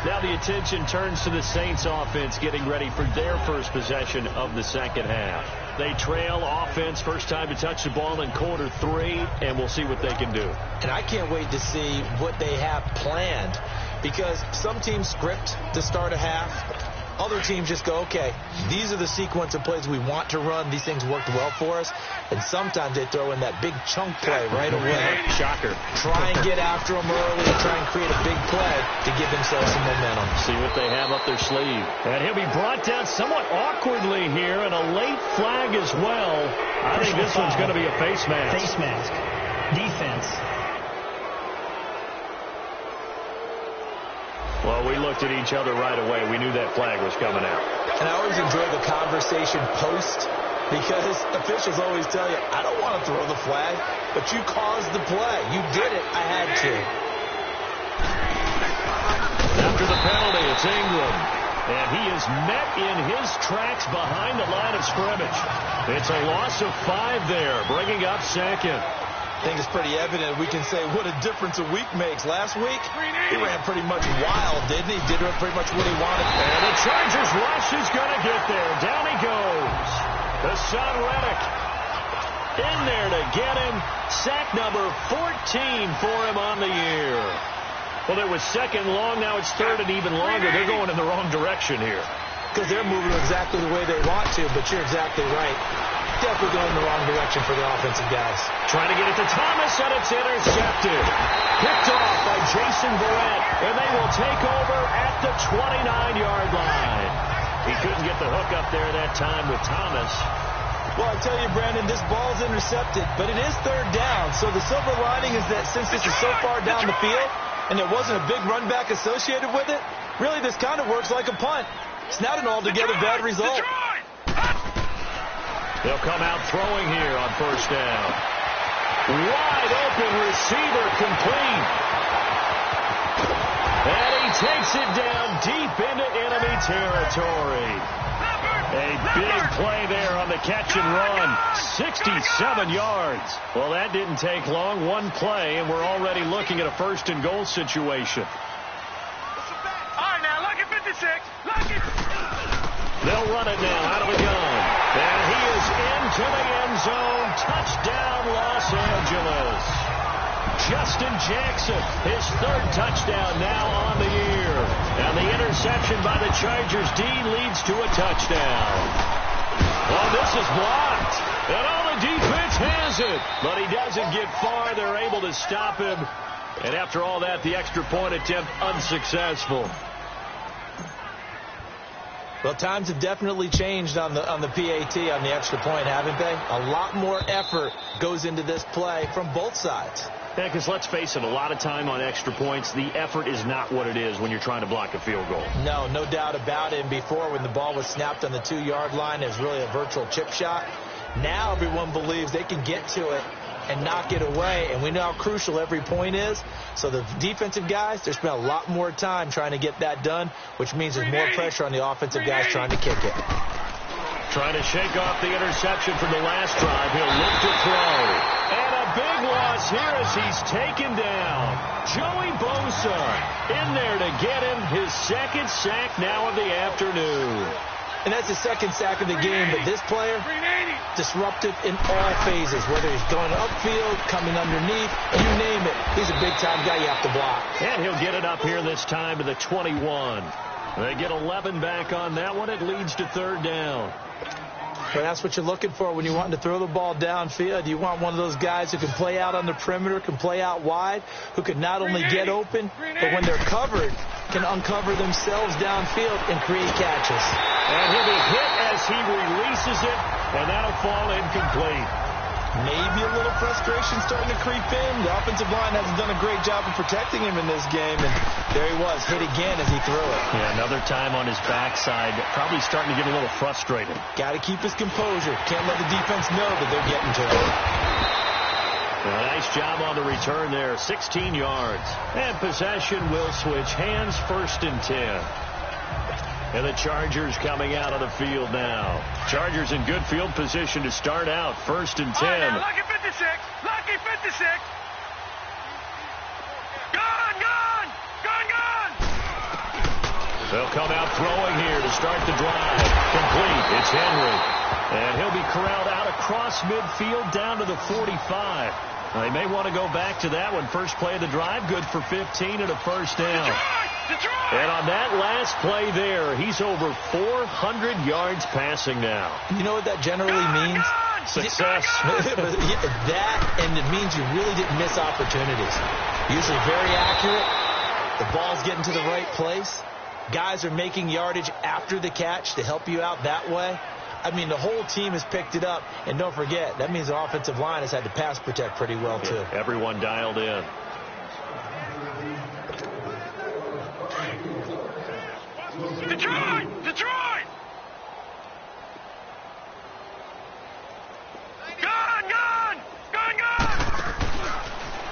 Now the attention turns to the Saints offense getting ready for their first possession of the second half. They trail offense, first time to touch the ball in quarter 3, and we'll see what they can do. And I can't wait to see what they have planned because some teams script to start a half. Other teams just go, okay, these are the sequence of plays we want to run. These things worked well for us. And sometimes they throw in that big chunk play right away. Shocker. Try and get after them early and try and create a big play to give themselves some momentum. See what they have up their sleeve. And he'll be brought down somewhat awkwardly here, and a late flag as well. I think this one's going to be a face mask. Face mask. Defense. Well, we looked at each other right away. We knew that flag was coming out. And I always enjoy the conversation post because officials always tell you, I don't want to throw the flag, but you caused the play. You did it. I had to. After the penalty, it's Ingram. And he is met in his tracks behind the line of scrimmage. It's a loss of 5 there, bringing up second. I think it's pretty evident. We can say what a difference a week makes. Last week, he ran pretty much wild, didn't he? Did pretty much what he wanted. And the Chargers rush is going to get there. Down he goes. Hassan Reddick in there to get him. Sack number 14 for him on the year. Well, it was second long. Now it's third and even longer. They're going in the wrong direction here. Because they're moving exactly the way they want to, but you're exactly right. Definitely going in the wrong direction for the offensive guys. Trying to get it to Thomas, and it's intercepted. Picked off by Jason Verrett, and they will take over at the 29-yard line. He couldn't get the hook up there that time with Thomas. Well, I tell you, Brandon, this ball's intercepted, but it is third down. So the silver lining is that since this is so far down the field, and there wasn't a big run back associated with it, really this kind of works like a punt. It's not an altogether bad result. They'll come out throwing here on first down. Wide open receiver complete. And he takes it down deep into enemy territory. A big play there on the catch and run. 67 yards. Well, that didn't take long. One play, and we're already looking at a first and goal situation. All right, now, look at 56. Look at... They'll run it now out of the gun. And he is into the end zone. Touchdown, Los Angeles. Justin Jackson, his third touchdown now on the year. And the interception by the Chargers D leads to a touchdown. Well, this is blocked. And all the defense has it. But he doesn't get far. They're able to stop him. And after all that, the extra point attempt unsuccessful. Well, times have definitely changed on the PAT, on the extra point, haven't they? A lot more effort goes into this play from both sides. Yeah, because let's face it, a lot of time on extra points, the effort is not what it is when you're trying to block a field goal. No doubt about it. And before, when the ball was snapped on the 2-yard line, it was really a virtual chip shot. Now everyone believes they can get to it and knock it away, and we know how crucial every point is. So the defensive guys, they spend a lot more time trying to get that done, which means there's more pressure on the offensive guys trying to kick it. Trying to shake off the interception from the last drive. He'll look to throw. And a big loss here as he's taken down. Joey Bosa in there to get him his second sack now of the afternoon. And that's his second sack of the game, but this player, disruptive in all phases, whether he's going upfield, coming underneath, you name it. He's a big-time guy you have to block. And he'll get it up here this time to the 21. They get 11 back on that one. It leads to third down. But that's what you're looking for when you're wanting to throw the ball downfield. You want one of those guys who can play out on the perimeter, can play out wide, who can not only get open, but when they're covered, can uncover themselves downfield and create catches. And he'll be hit as he releases it, and that'll fall incomplete. Maybe a little frustration starting to creep in. The offensive line hasn't done a great job of protecting him in this game, and there he was, hit again as he threw it. Yeah, another time on his backside, probably starting to get a little frustrated. Got to keep his composure. Can't let the defense know that they're getting to him. A nice job on the return there, 16 yards. And possession will switch hands, 1st and 10. And the Chargers coming out on the field now. Chargers in good field position to start out, 1st and 10. Now, lucky 56. Lucky 56. Gone. They'll come out throwing here to start the drive. Complete. It's Henry. And he'll be corralled out across midfield down to the 45. They may want to go back to that one. First play of the drive, good for 15 and a first down. And on that last play there, he's over 400 yards passing now. You know what that generally means? Success. That, and it means you really didn't miss opportunities. Usually very accurate. The ball's getting to the right place. Guys are making yardage after the catch to help you out that way. I mean, the whole team has picked it up. And don't forget, that means the offensive line has had to pass protect pretty well, too. Yeah, everyone dialed in. Detroit! Gone!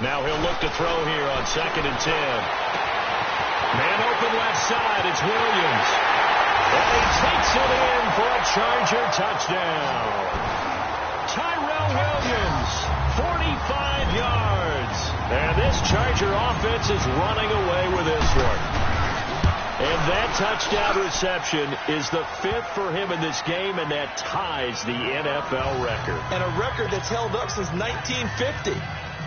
Now he'll look to throw here on 2nd and 10. Man open left side, it's Williams. And he takes it in for a Charger touchdown. Tyrell Williams, 45 yards. And this Charger offense is running away with this one. And that touchdown reception is the 5th for him in this game, and that ties the NFL record. And a record that's held up since 1950.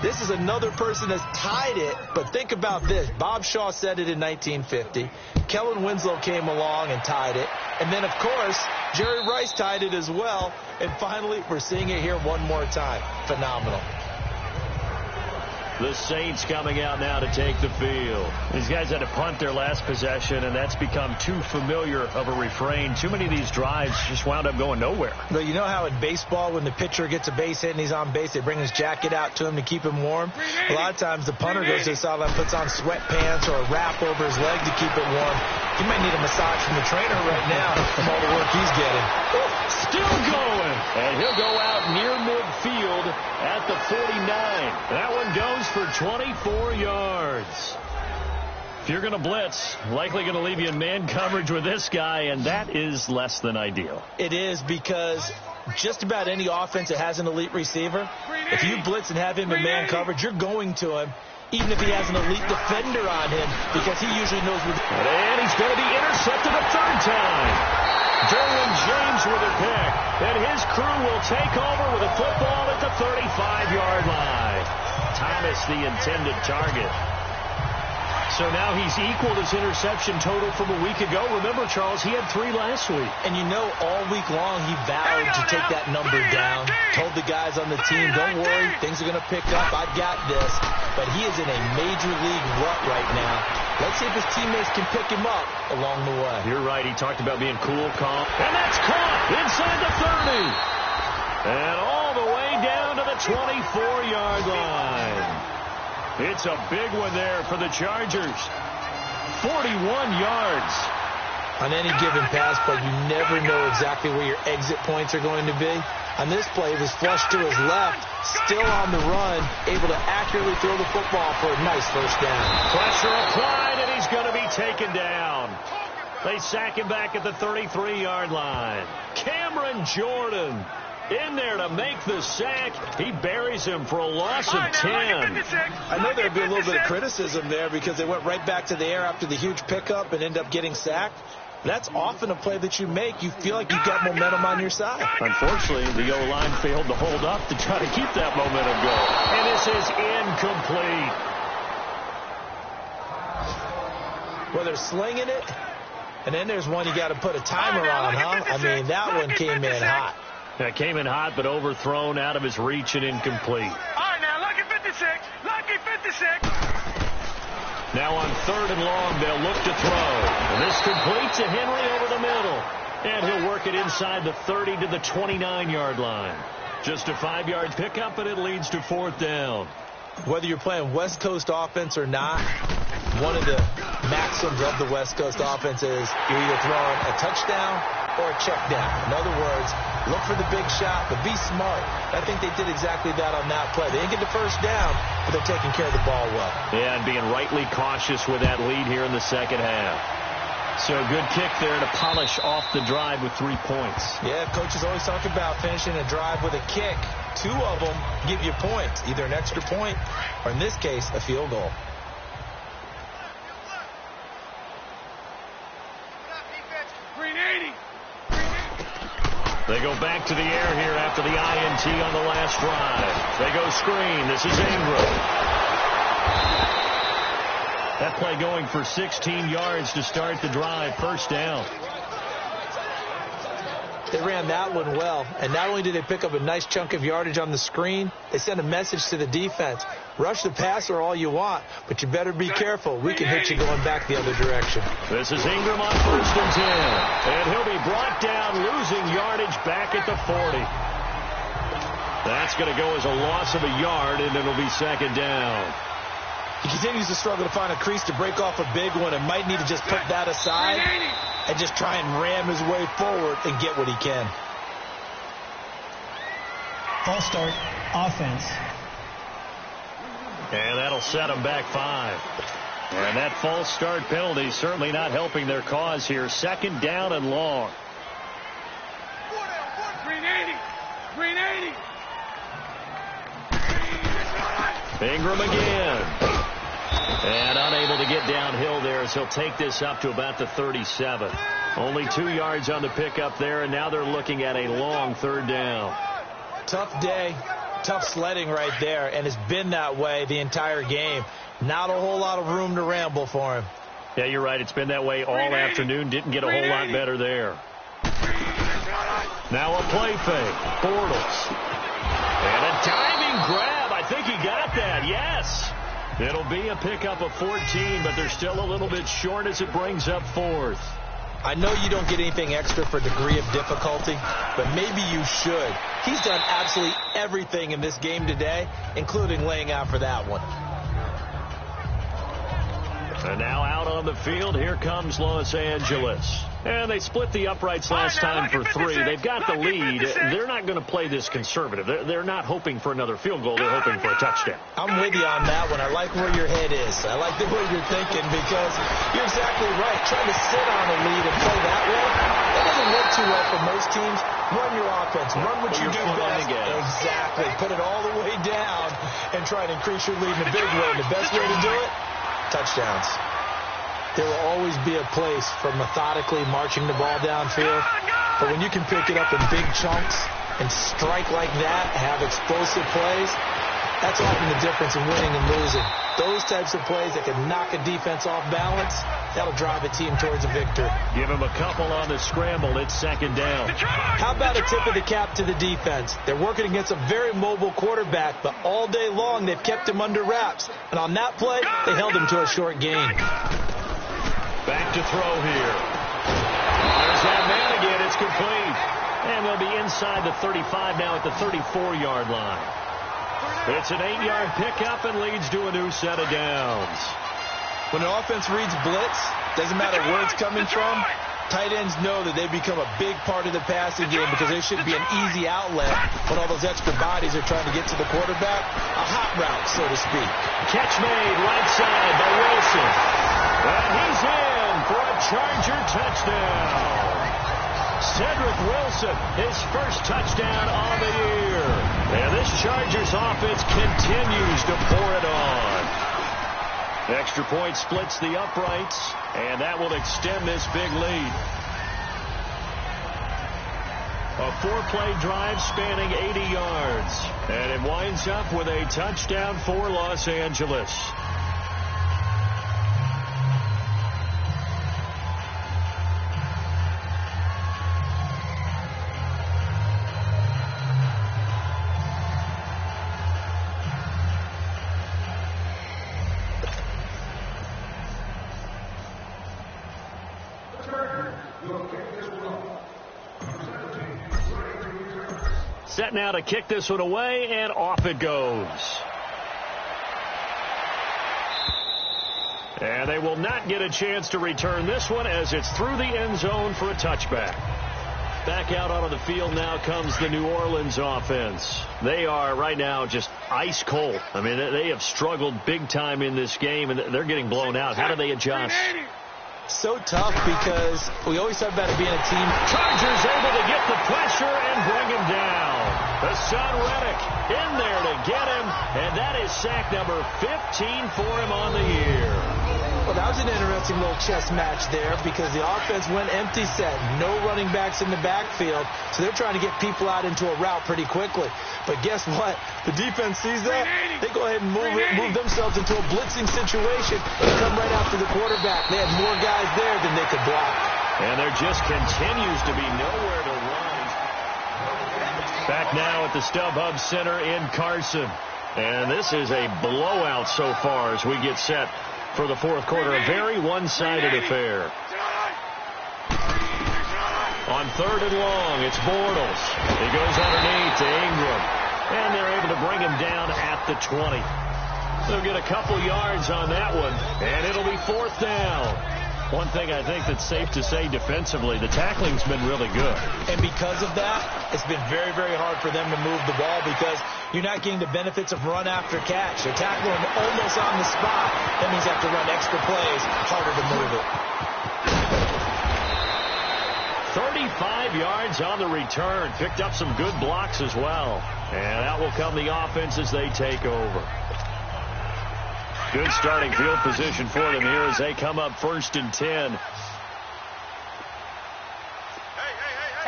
This is another person that's tied it, but think about this. Bob Shaw said it in 1950. Kellen Winslow came along and tied it. And then, of course, Jerry Rice tied it as well. And finally, we're seeing it here one more time. Phenomenal. The Saints coming out now to take the field. These guys had to punt their last possession, and that's become too familiar of a refrain. Too many of these drives just wound up going nowhere. But you know how in baseball, when the pitcher gets a base hit and he's on base, they bring his jacket out to him to keep him warm? A lot of times the punter goes to the sideline, puts on sweatpants or a wrap over his leg to keep it warm. He might need a massage from the trainer right now from all the work he's getting. Still going. And he'll go out near midfield at the 49. That one goes for 24 yards. If you're going to blitz, likely going to leave you in man coverage with this guy, and that is less than ideal. It is, because just about any offense that has an elite receiver, if you blitz and have him in man coverage, you're going to him, even if he has an elite defender on him, because he usually knows where. And he's going to be intercepted a 3rd time. Derwin James with a pick, and his crew will take over with a football at the 35-yard line. Thomas, the intended target. So now he's equaled his interception total from a week ago. Remember, Charles, he had 3 last week. And you know, all week long he vowed to take that number down. Told the guys on the team, don't worry, things are going to pick up. I've got this. But he is in a major league rut right now. Let's see if his teammates can pick him up along the way. You're right. He talked about being cool, calm. And that's caught inside the 30. And all the way down to the 24-yard line. It's a big one there for the Chargers. 41 yards. On any given pass play, you never know exactly where your exit points are going to be. On this play, it was flushed to his left, still on the run, able to accurately throw the football for a nice first down. Pressure applied, and he's going to be taken down. They sack him back at the 33-yard line. Cameron Jordan in there to make the sack. He buries him for a loss of 10. I know there'd be a little bit of criticism there because they went right back to the air after the huge pickup and ended up getting sacked. That's often a play that you make. You feel like you've got momentum on your side. Unfortunately, the O-line failed to hold up to try to keep that momentum going. And this is incomplete. Well, they're slinging it, and then there's one you got to put a timer on, huh? I mean, that one came in hot. That came in hot, but overthrown, out of his reach, and incomplete. All right, now, lucky 56. Lucky 56. Now on 3rd and long, they'll look to throw. And this completes to Henry over the middle. And he'll work it inside the 30 to the 29-yard line. Just a 5-yard pickup, and it leads to 4th down. Whether you're playing West Coast offense or not, one of the maxims of the West Coast offense is you're either throwing a touchdown or a check down. In other words, look for the big shot, but be smart. I think they did exactly that on that play. They didn't get the first down, but they're taking care of the ball well. Yeah, and being rightly cautious with that lead here in the second half. So a good kick there to polish off the drive with 3 points. Yeah, coaches always talk about finishing a drive with a kick. 2 of them give you points, either an extra point or, in this case, a field goal. They go back to the air here after the INT on the last drive. They go screen. This is Ingram. That play going for 16 yards to start the drive. First down. They ran that one well, and not only did they pick up a nice chunk of yardage on the screen, they sent a message to the defense. Rush the passer all you want, but you better be careful. We can hit you going back the other direction. This is Ingram on 1st and 10. And he'll be brought down, losing yardage back at the 40. That's going to go as a loss of a yard, and it'll be 2nd down. He continues to struggle to find a crease to break off a big one and might need to just put that aside and just try and ram his way forward and get what he can. False start, offense. And that'll set them back 5. And that false start penalty certainly not helping their cause here. 2nd down and long. Green 80. Green 80. Ingram again. And unable to get downhill there as he'll take this up to about the 37. Only 2 yards on the pickup there, and now they're looking at a long 3rd down. Tough day, tough sledding right there, and it's been that way the entire game. Not a whole lot of room to ramble for him. Yeah, you're right. It's been that way all afternoon. Didn't get a whole lot better there. Now a play fake. Bortles. And a diving grab. I think he got that. Yes. It'll be a pickup of 14, but they're still a little bit short as it brings up 4th. I know you don't get anything extra for degree of difficulty, but maybe you should. He's done absolutely everything in this game today, including laying out for that one. And now out on the field, here comes Los Angeles. And they split the uprights last time for 3. They've got the lead. They're not going to play this conservative. They're not hoping for another field goal. They're hoping for a touchdown. I'm with you on that one. I like where your head is. I like the way you're thinking because you're exactly right. Trying to sit on a lead and play that way, that doesn't work too well for most teams. Run your offense. Run what you do best. Exactly. Put it all the way down and try to increase your lead in a big way. And the best way to do it, touchdowns. There will always be a place for methodically marching the ball downfield. But when you can pick it up in big chunks and strike like that, have explosive plays, that's often the difference in winning and losing. Those types of plays that can knock a defense off balance, that'll drive a team towards a victory. Give him a couple on the scramble. It's 2nd down. How about a tip of the cap to the defense? They're working against a very mobile quarterback, but all day long they've kept him under wraps. And on that play, they held him to a short gain. Back to throw here. There's that man again. It's complete. And they'll be inside the 35 now at the 34-yard line. It's an 8-yard pickup and leads to a new set of downs. When an offense reads blitz, doesn't matter where it's coming from, tight ends know that they become a big part of the passing game because there should be an easy outlet when all those extra bodies are trying to get to the quarterback. A hot route, so to speak. Catch made right side by Wilson. And he's in for a Charger touchdown. Cedric Wilson, his first touchdown on the year. And this Chargers offense continues to pour it on. Extra point splits the uprights, and that will extend this big lead. A 4-play drive spanning 80 yards, and it winds up with a touchdown for Los Angeles. Set now to kick this one away, and off it goes. And they will not get a chance to return this one as it's through the end zone for a touchback. Back out onto the field now comes the New Orleans offense. They are right now just ice cold. I mean, they have struggled big time in this game, and they're getting blown out. How do they adjust? So tough because we always talk about it being a team. Chargers able to get the pressure and bring him down. Hassan Reddick in there to get him, and that is sack number 15 for him on the year. Well, that was an interesting little chess match there because the offense went empty set. No running backs in the backfield, so they're trying to get people out into a route pretty quickly. But guess what? The defense sees that. They go ahead and move themselves into a blitzing situation and come right after the quarterback. They had more guys there than they could block. And there just continues to be nowhere to run. Back now at the StubHub Center in Carson. And this is a blowout so far as we get set for the fourth quarter. A very one-sided affair. On 3rd and long, it's Bortles. He goes underneath to Ingram. And they're able to bring him down at the 20. They'll get a couple yards on that one, and it'll be 4th down. One thing I think that's safe to say defensively, the tackling's been really good. And because of that, it's been very, very hard for them to move the ball because you're not getting the benefits of run after catch. They're tackling almost on the spot. That means you have to run extra plays, harder to move it. 35 yards on the return. Picked up some good blocks as well. And out will come the offense as they take over. Good starting field position for them here as they come up 1st and 10.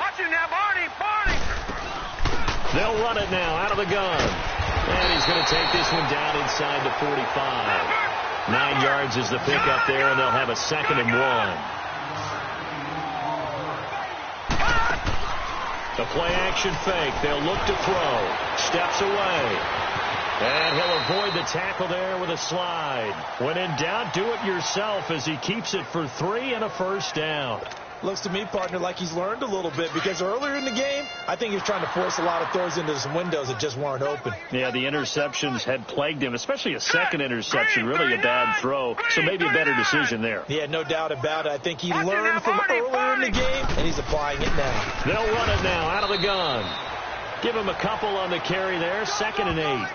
Watch it now, Barney! They'll run it now out of the gun. And he's going to take this one down inside the 45. 9 yards is the pickup there, and they'll have a 2nd and 1. The play action fake. They'll look to throw. Steps away. And he'll avoid the tackle there with a slide. When in doubt, do it yourself as he keeps it for 3 and a 1st down. Looks to me, partner, like he's learned a little bit because earlier in the game, I think he was trying to force a lot of throws into some windows that just weren't open. Yeah, the interceptions had plagued him, especially a second interception, really a bad throw. So maybe a better decision there. Yeah, no doubt about it. I think he learned from earlier in the game, and he's applying it now. They'll run it now out of the gun. Give him a couple on the carry there, 2nd and 8.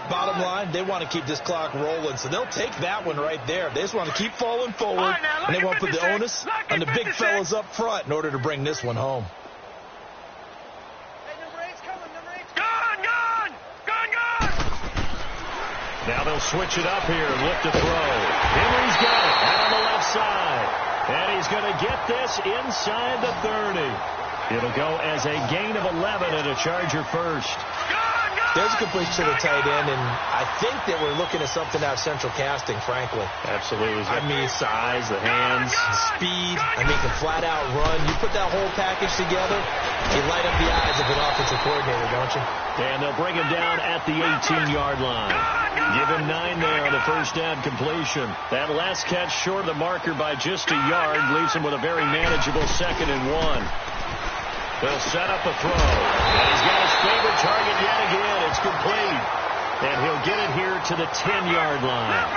Bottom line, they want to keep this clock rolling, so they'll take that one right there. They just want to keep falling forward, and they want to put the onus on the big fellas up front in order to bring this one home. Hey, number 8's coming, number 8's coming. Gun! Now they'll switch it up here and look to throw. Henry's got it out on the left side, and he's going to get this inside the 30. It'll go as a gain of 11 and a Charger first. There's a completion to the tight end, and I think that we're looking at something out of central casting, frankly. Absolutely. I mean, size, the hands, speed. I mean, can flat out run. You put that whole package together, you light up the eyes of an offensive coordinator, don't you? And they'll bring him down at the 18-yard line. Give him 9 there on the 1st down completion. That last catch short of the marker by just a yard leaves him with a very manageable 2nd and 1. They'll set up a throw. And he's got his favorite target yet again. It's complete. And he'll get it here to the 10-yard line.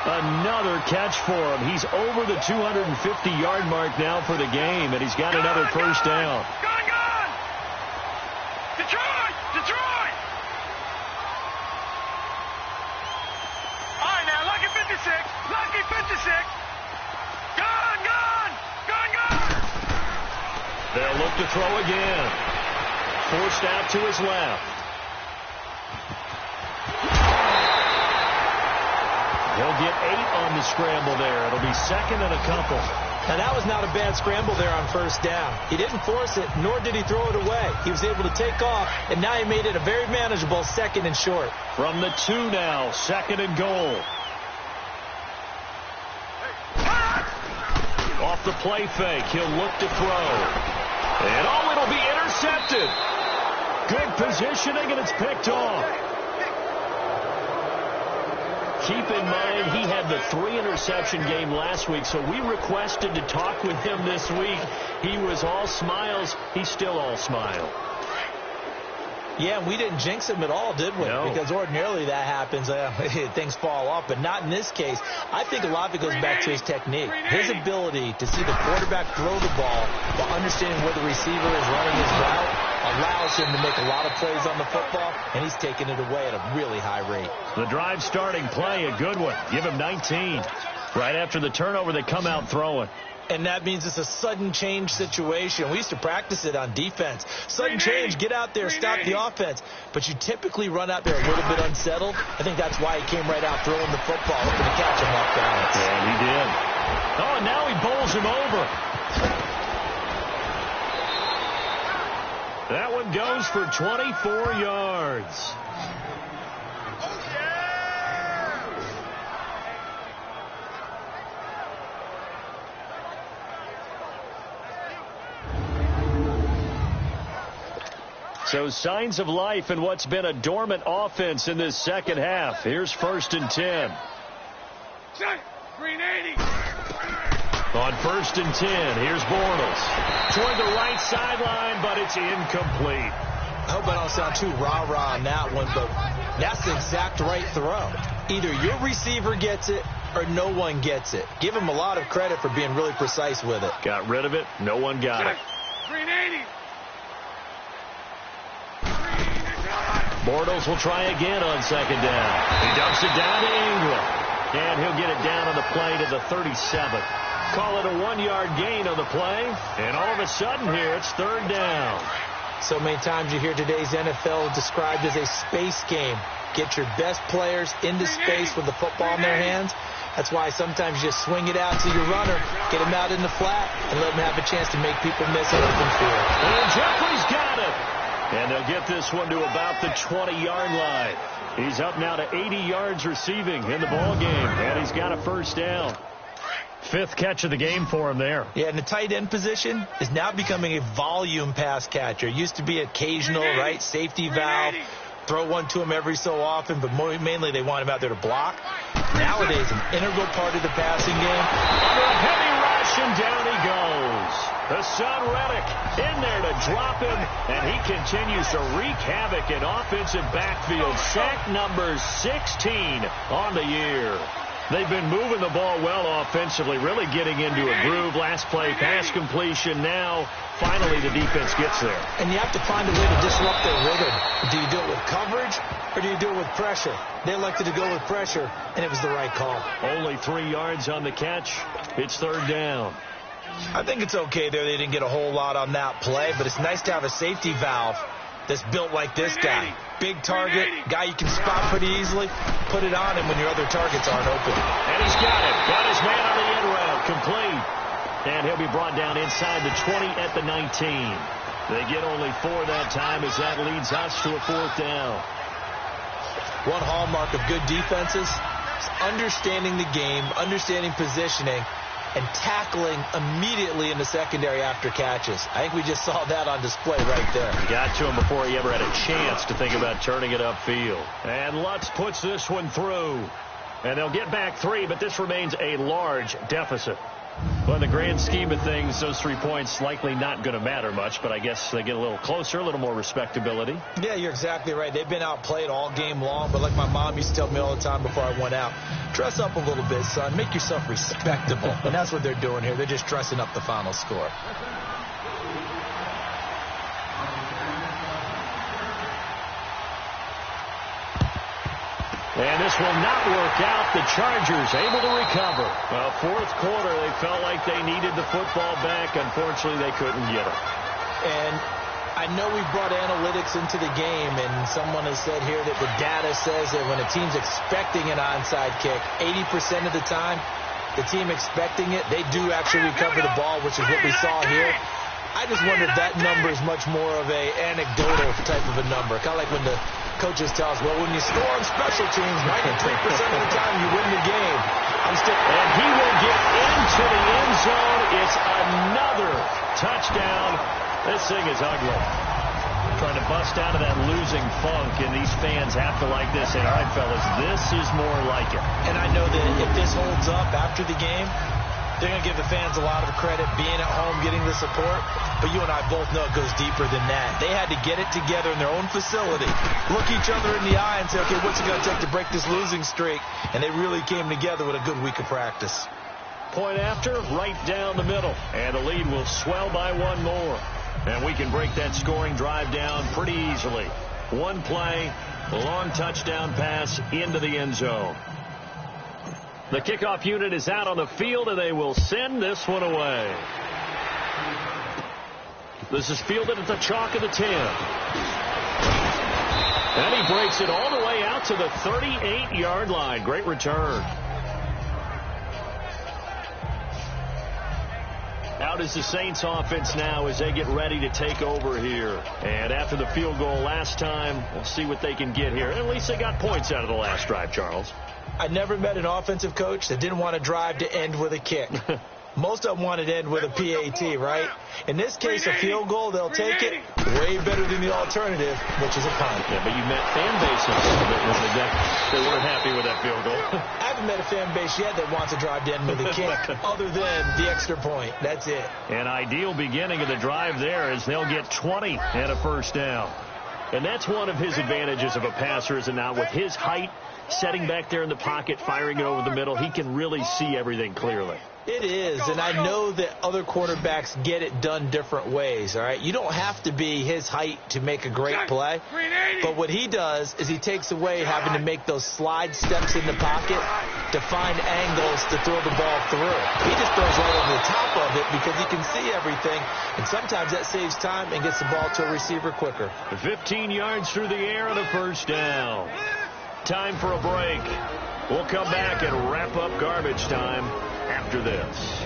Another catch for him. He's over the 250-yard mark now for the game, and he's got another first down. Gone! Detroit! All right, now, lucky 56. Lucky 56. Gone! They'll look to throw again. Forced out to his left. He'll get 8 on the scramble there. It'll be second and a couple. Now, that was not a bad scramble there on first down. He didn't force it, nor did he throw it away. He was able to take off, and now he made it a very manageable second and short. From the 2 now, second and goal. Off the play fake, he'll look to throw. And it'll be intercepted. Good positioning, and it's picked off. Keep in mind, he had the 3-interception game last week, so we requested to talk with him this week. He was all smiles. He's still all smile. Yeah, and we didn't jinx him at all, did we? No. Because ordinarily that happens. Things fall off, but not in this case. I think a lot of it goes back to his technique. His ability to see the quarterback throw the ball while understanding where the receiver is running his route allows him to make a lot of plays on the football, and he's taking it away at a really high rate. The drive starting play, a good one. Give him 19. Right after the turnover, they come out throwing. And that means it's a sudden change situation. We used to practice it on defense. Sudden change, get out there, stop the offense. But you typically run out there a little bit unsettled. I think that's why he came right out throwing the football, hoping to catch him off balance. And he did. Oh, and now he bowls him over. That one goes for 24 yards. So signs of life in what's been a dormant offense in this second half. Here's 1st and 10. Green 80. On 1st and 10, here's Bortles. Toward the right sideline, but it's incomplete. I hope I don't sound too rah-rah on that one, but that's the exact right throw. Either your receiver gets it or no one gets it. Give him a lot of credit for being really precise with it. Got rid of it. No one got it. Green 80. Bortles will try again on 2nd down. He dumps it down to Ingram. And he'll get it down on the play to the 37. Call it a 1-yard gain on the play. And all of a sudden here, it's 3rd down. So many times you hear today's NFL described as a space game. Get your best players into space with the football in their hands. That's why sometimes you just swing it out to your runner, get him out in the flat, and let him have a chance to make people miss an open field. And Jeffrey's got it. And they'll get this one to about the 20-yard line. He's up now to 80 yards receiving in the ball game, and he's got a 1st down. 5th catch of the game for him there. Yeah, and the tight end position is now becoming a volume pass catcher. It used to be occasional, right, safety valve, throw one to him every so often, but mainly they want him out there to block. Nowadays, an integral part of the passing game. Under a heavy rush, and down he goes. The son Reddick in there to drop him, and he continues to wreak havoc in offensive backfield. Sack number 16 on the year. They've been moving the ball well offensively, really getting into a groove. Last play, pass completion. Now, finally, the defense gets there. And you have to find a way to disrupt their rhythm. Do you do it with coverage, or do you do it with pressure? They elected to go with pressure, and it was the right call. Only 3 yards on the catch. It's 3rd down. I think it's okay there. They didn't get a whole lot on that play, but it's nice to have a safety valve that's built like this guy. Big target, guy you can spot pretty easily. Put it on him when your other targets aren't open. And he's got it. Got his man on the end route. Complete. And he'll be brought down inside the 20 at the 19. They get only 4 that time as that leads us to a 4th down. One hallmark of good defenses is understanding the game, understanding positioning, and tackling immediately in the secondary after catches. I think we just saw that on display right there. Got to him before he ever had a chance to think about turning it upfield. And Lutz puts this one through. And they'll get back 3, but this remains a large deficit. Well, in the grand scheme of things, those 3 points likely not going to matter much, but I guess they get a little closer, a little more respectability. Yeah, you're exactly right. They've been outplayed all game long, but like my mom used to tell me all the time before I went out, dress up a little bit, son. Make yourself respectable. And that's what they're doing here. They're just dressing up the final score. And this will not work out. The Chargers able to recover. Well, fourth quarter, they felt like they needed the football back. Unfortunately, they couldn't get it. And I know we brought analytics into the game, and someone has said here that the data says that when a team's expecting an onside kick, 80% of the time, the team expecting it, they do actually recover the ball, which is what we saw here. I just wonder if that number is much more of a anecdotal type of a number. Kind of like when the coaches tell us, well, when you score on special teams, 93% of the time you win the game. And he will get into the end zone. It's another touchdown. This thing is ugly. Trying to bust out of that losing funk, and these fans have to like this. And all right, fellas, this is more like it. And I know that if this holds up after the game, they're going to give the fans a lot of credit, being at home, getting the support. But you and I both know it goes deeper than that. They had to get it together in their own facility, look each other in the eye and say, okay, what's it going to take to break this losing streak? And they really came together with a good week of practice. Point after, right down the middle. And the lead will swell by one more. And we can break that scoring drive down pretty easily. One play, a long touchdown pass into the end zone. The kickoff unit is out on the field, and they will send this one away. This is fielded at the chalk of the 10. And he breaks it all the way out to the 38-yard line. Great return. Out is the Saints offense now as they get ready to take over here. And after the field goal last time, we'll see what they can get here. At least they got points out of the last drive, Charles. I never met an offensive coach that didn't want to drive to end with a kick. Most of them wanted to end with a PAT, right? In this case, a field goal, they'll take it. Way better than the alternative, which is a punt. Yeah, but you met fan bases that they weren't happy with that field goal. I haven't met a fan base yet that wants to drive to end with a kick, other than the extra point. That's it. An ideal beginning of the drive there as they'll get 20 and a first down. And that's one of his advantages of a passer, is it not? With his height, setting back there in the pocket, firing it over the middle, he can really see everything clearly. It is, and I know that other quarterbacks get it done different ways, all right? You don't have to be his height to make a great play, but what he does is he takes away having to make those slide steps in the pocket to find angles to throw the ball through. He just throws right over the top of it because he can see everything, and sometimes that saves time and gets the ball to a receiver quicker. 15 yards through the air and a first down. Time for a break. We'll come back and wrap up garbage time after this.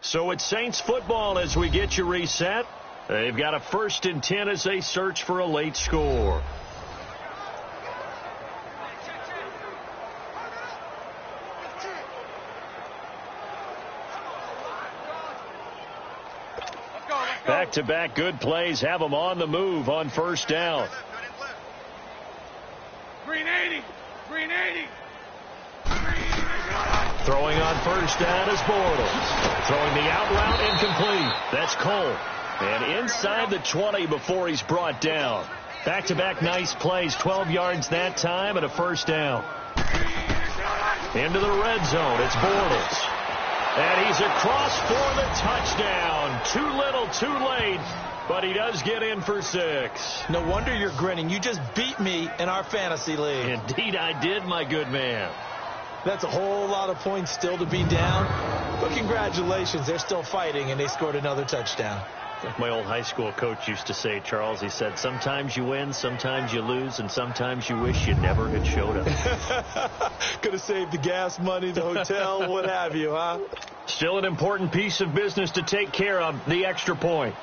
So it's Saints football as we get you reset. They've got a 1st and 10 as they search for a late score. Back-to-back good plays have them on the move on first down. Green 80. Green 80. Throwing on first down is Bortles. Throwing the out route incomplete. That's Cole. And inside the 20 before he's brought down. Back-to-back nice plays. 12 yards that time and a first down. Into the red zone. It's Bortles. And he's across for the touchdown. Too little, too late. But he does get in for 6. No wonder you're grinning. You just beat me in our fantasy league. Indeed I did, my good man. That's a whole lot of points still to be down. But congratulations, they're still fighting, and they scored another touchdown. Like my old high school coach used to say, Charles, he said, sometimes you win, sometimes you lose, and sometimes you wish you never had showed up. Could have saved the gas money, the hotel, what have you, huh? Still an important piece of business to take care of, the extra point.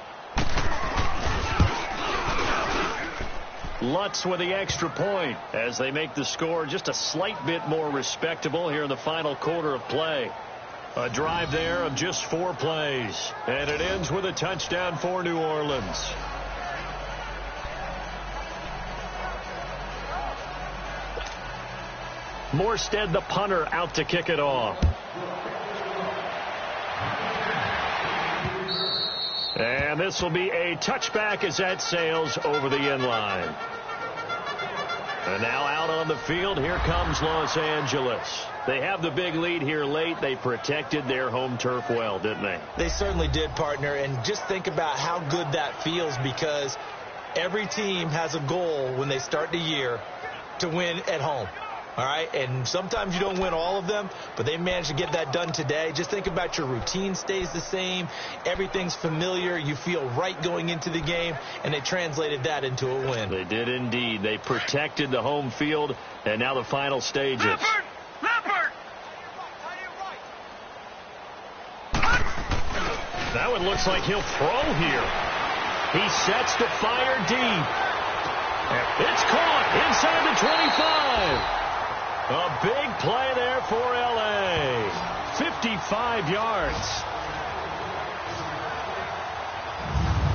Lutz with the extra point as they make the score just a slight bit more respectable here in the final quarter of play. A drive there of just 4 plays, and it ends with a touchdown for New Orleans. Morstead, the punter, out to kick it off. And this will be a touchback as that sails over the end line. And now out on the field, here comes Los Angeles. They have the big lead here late. They protected their home turf well, didn't they? They certainly did, partner. And just think about how good that feels, because every team has a goal when they start the year to win at home. All right, and sometimes you don't win all of them, but they managed to get that done today. Just think about your routine stays the same. Everything's familiar. You feel right going into the game, and they translated that into a win. They did indeed. They protected the home field, and now the final stages. Leopard! That one looks like he'll throw here. He sets to fire deep. It's caught inside the 25. A big play there for L.A. 55 yards.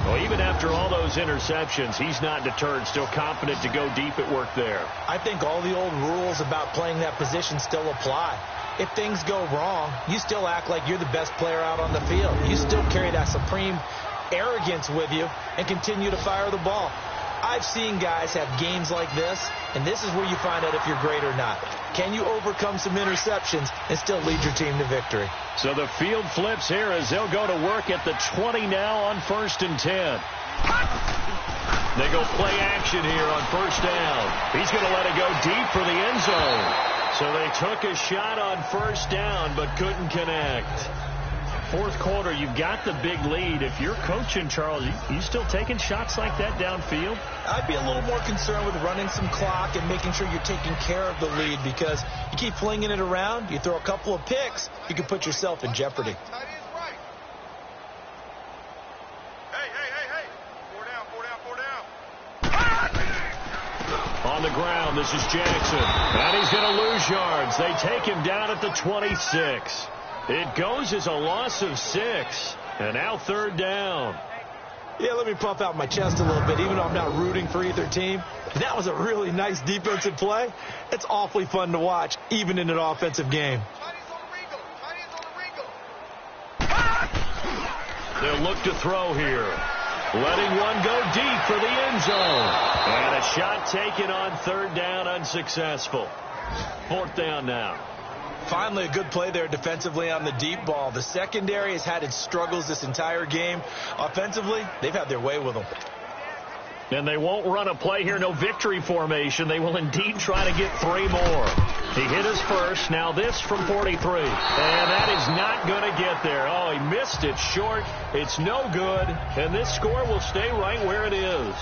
Well, even after all those interceptions, he's not deterred, still confident to go deep at work there. I think all the old rules about playing that position still apply. If things go wrong, you still act like you're the best player out on the field. You still carry that supreme arrogance with you and continue to fire the ball. I've seen guys have games like this, and this is where you find out if you're great or not. Can you overcome some interceptions and still lead your team to victory? So the field flips here as they'll go to work at the 20 now on 1st and 10. They go play action here on 1st down. He's going to let it go deep for the end zone. So they took a shot on 1st down but couldn't connect. 4th quarter, you've got the big lead. If you're coaching, Charles, you still taking shots like that downfield? I'd be a little more concerned with running some clock and making sure you're taking care of the lead, because you keep flinging it around, you throw a couple of picks, you can put yourself in jeopardy. Hey. 4 down. On the ground, this is Jackson. And he's going to lose yards. They take him down at the 26. It goes as a loss of 6. And now 3rd down. Yeah, let me puff out my chest a little bit, even though I'm not rooting for either team. That was a really nice defensive play. It's awfully fun to watch, even in an offensive game. They'll look to throw here. Letting one go deep for the end zone. And a shot taken on 3rd down, unsuccessful. 4th down now. Finally, a good play there defensively on the deep ball. The secondary has had its struggles this entire game. Offensively, they've had their way with them. And they won't run a play here, no victory formation. They will indeed try to get 3 more. He hit his first. Now this from 43. And that is not going to get there. Oh, he missed it short. It's no good. And this score will stay right where it is.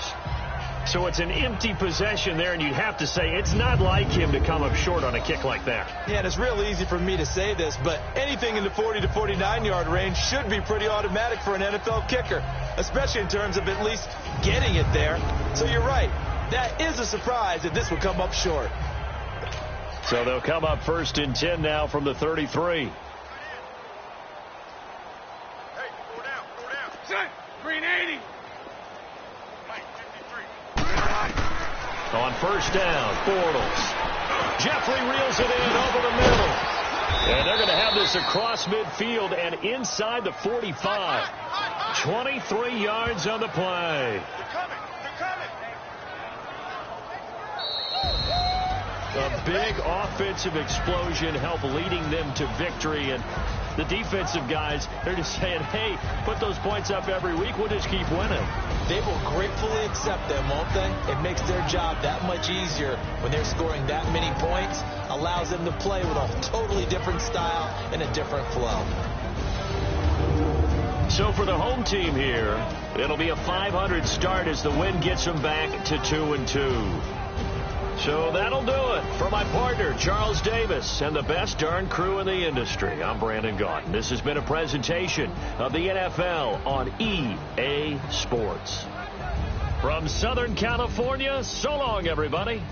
So it's an empty possession there, and you'd have to say it's not like him to come up short on a kick like that. Yeah, and it's real easy for me to say this, but anything in the 40 to 49-yard range should be pretty automatic for an NFL kicker, especially in terms of at least getting it there. So you're right. That is a surprise that this will come up short. So they'll come up 1st and 10 now from the 33. Hey, 4 down. Set. Green 80. On 1st down, Bortles. Jeffrey reels it in over the middle. And they're going to have this across midfield and inside the 45. 23 yards on the play. They're coming. A big offensive explosion helped leading them to victory. And the defensive guys, they're just saying, hey, put those points up every week. We'll just keep winning. They will gratefully accept them, won't they? It makes their job that much easier when they're scoring that many points. Allows them to play with a totally different style and a different flow. So for the home team here, it'll be a 500 start as the win gets them back to 2-2. So that'll do it for my partner, Charles Davis, and the best darn crew in the industry. I'm Brandon Gaudin. This has been a presentation of the NFL on EA Sports. From Southern California, so long, everybody.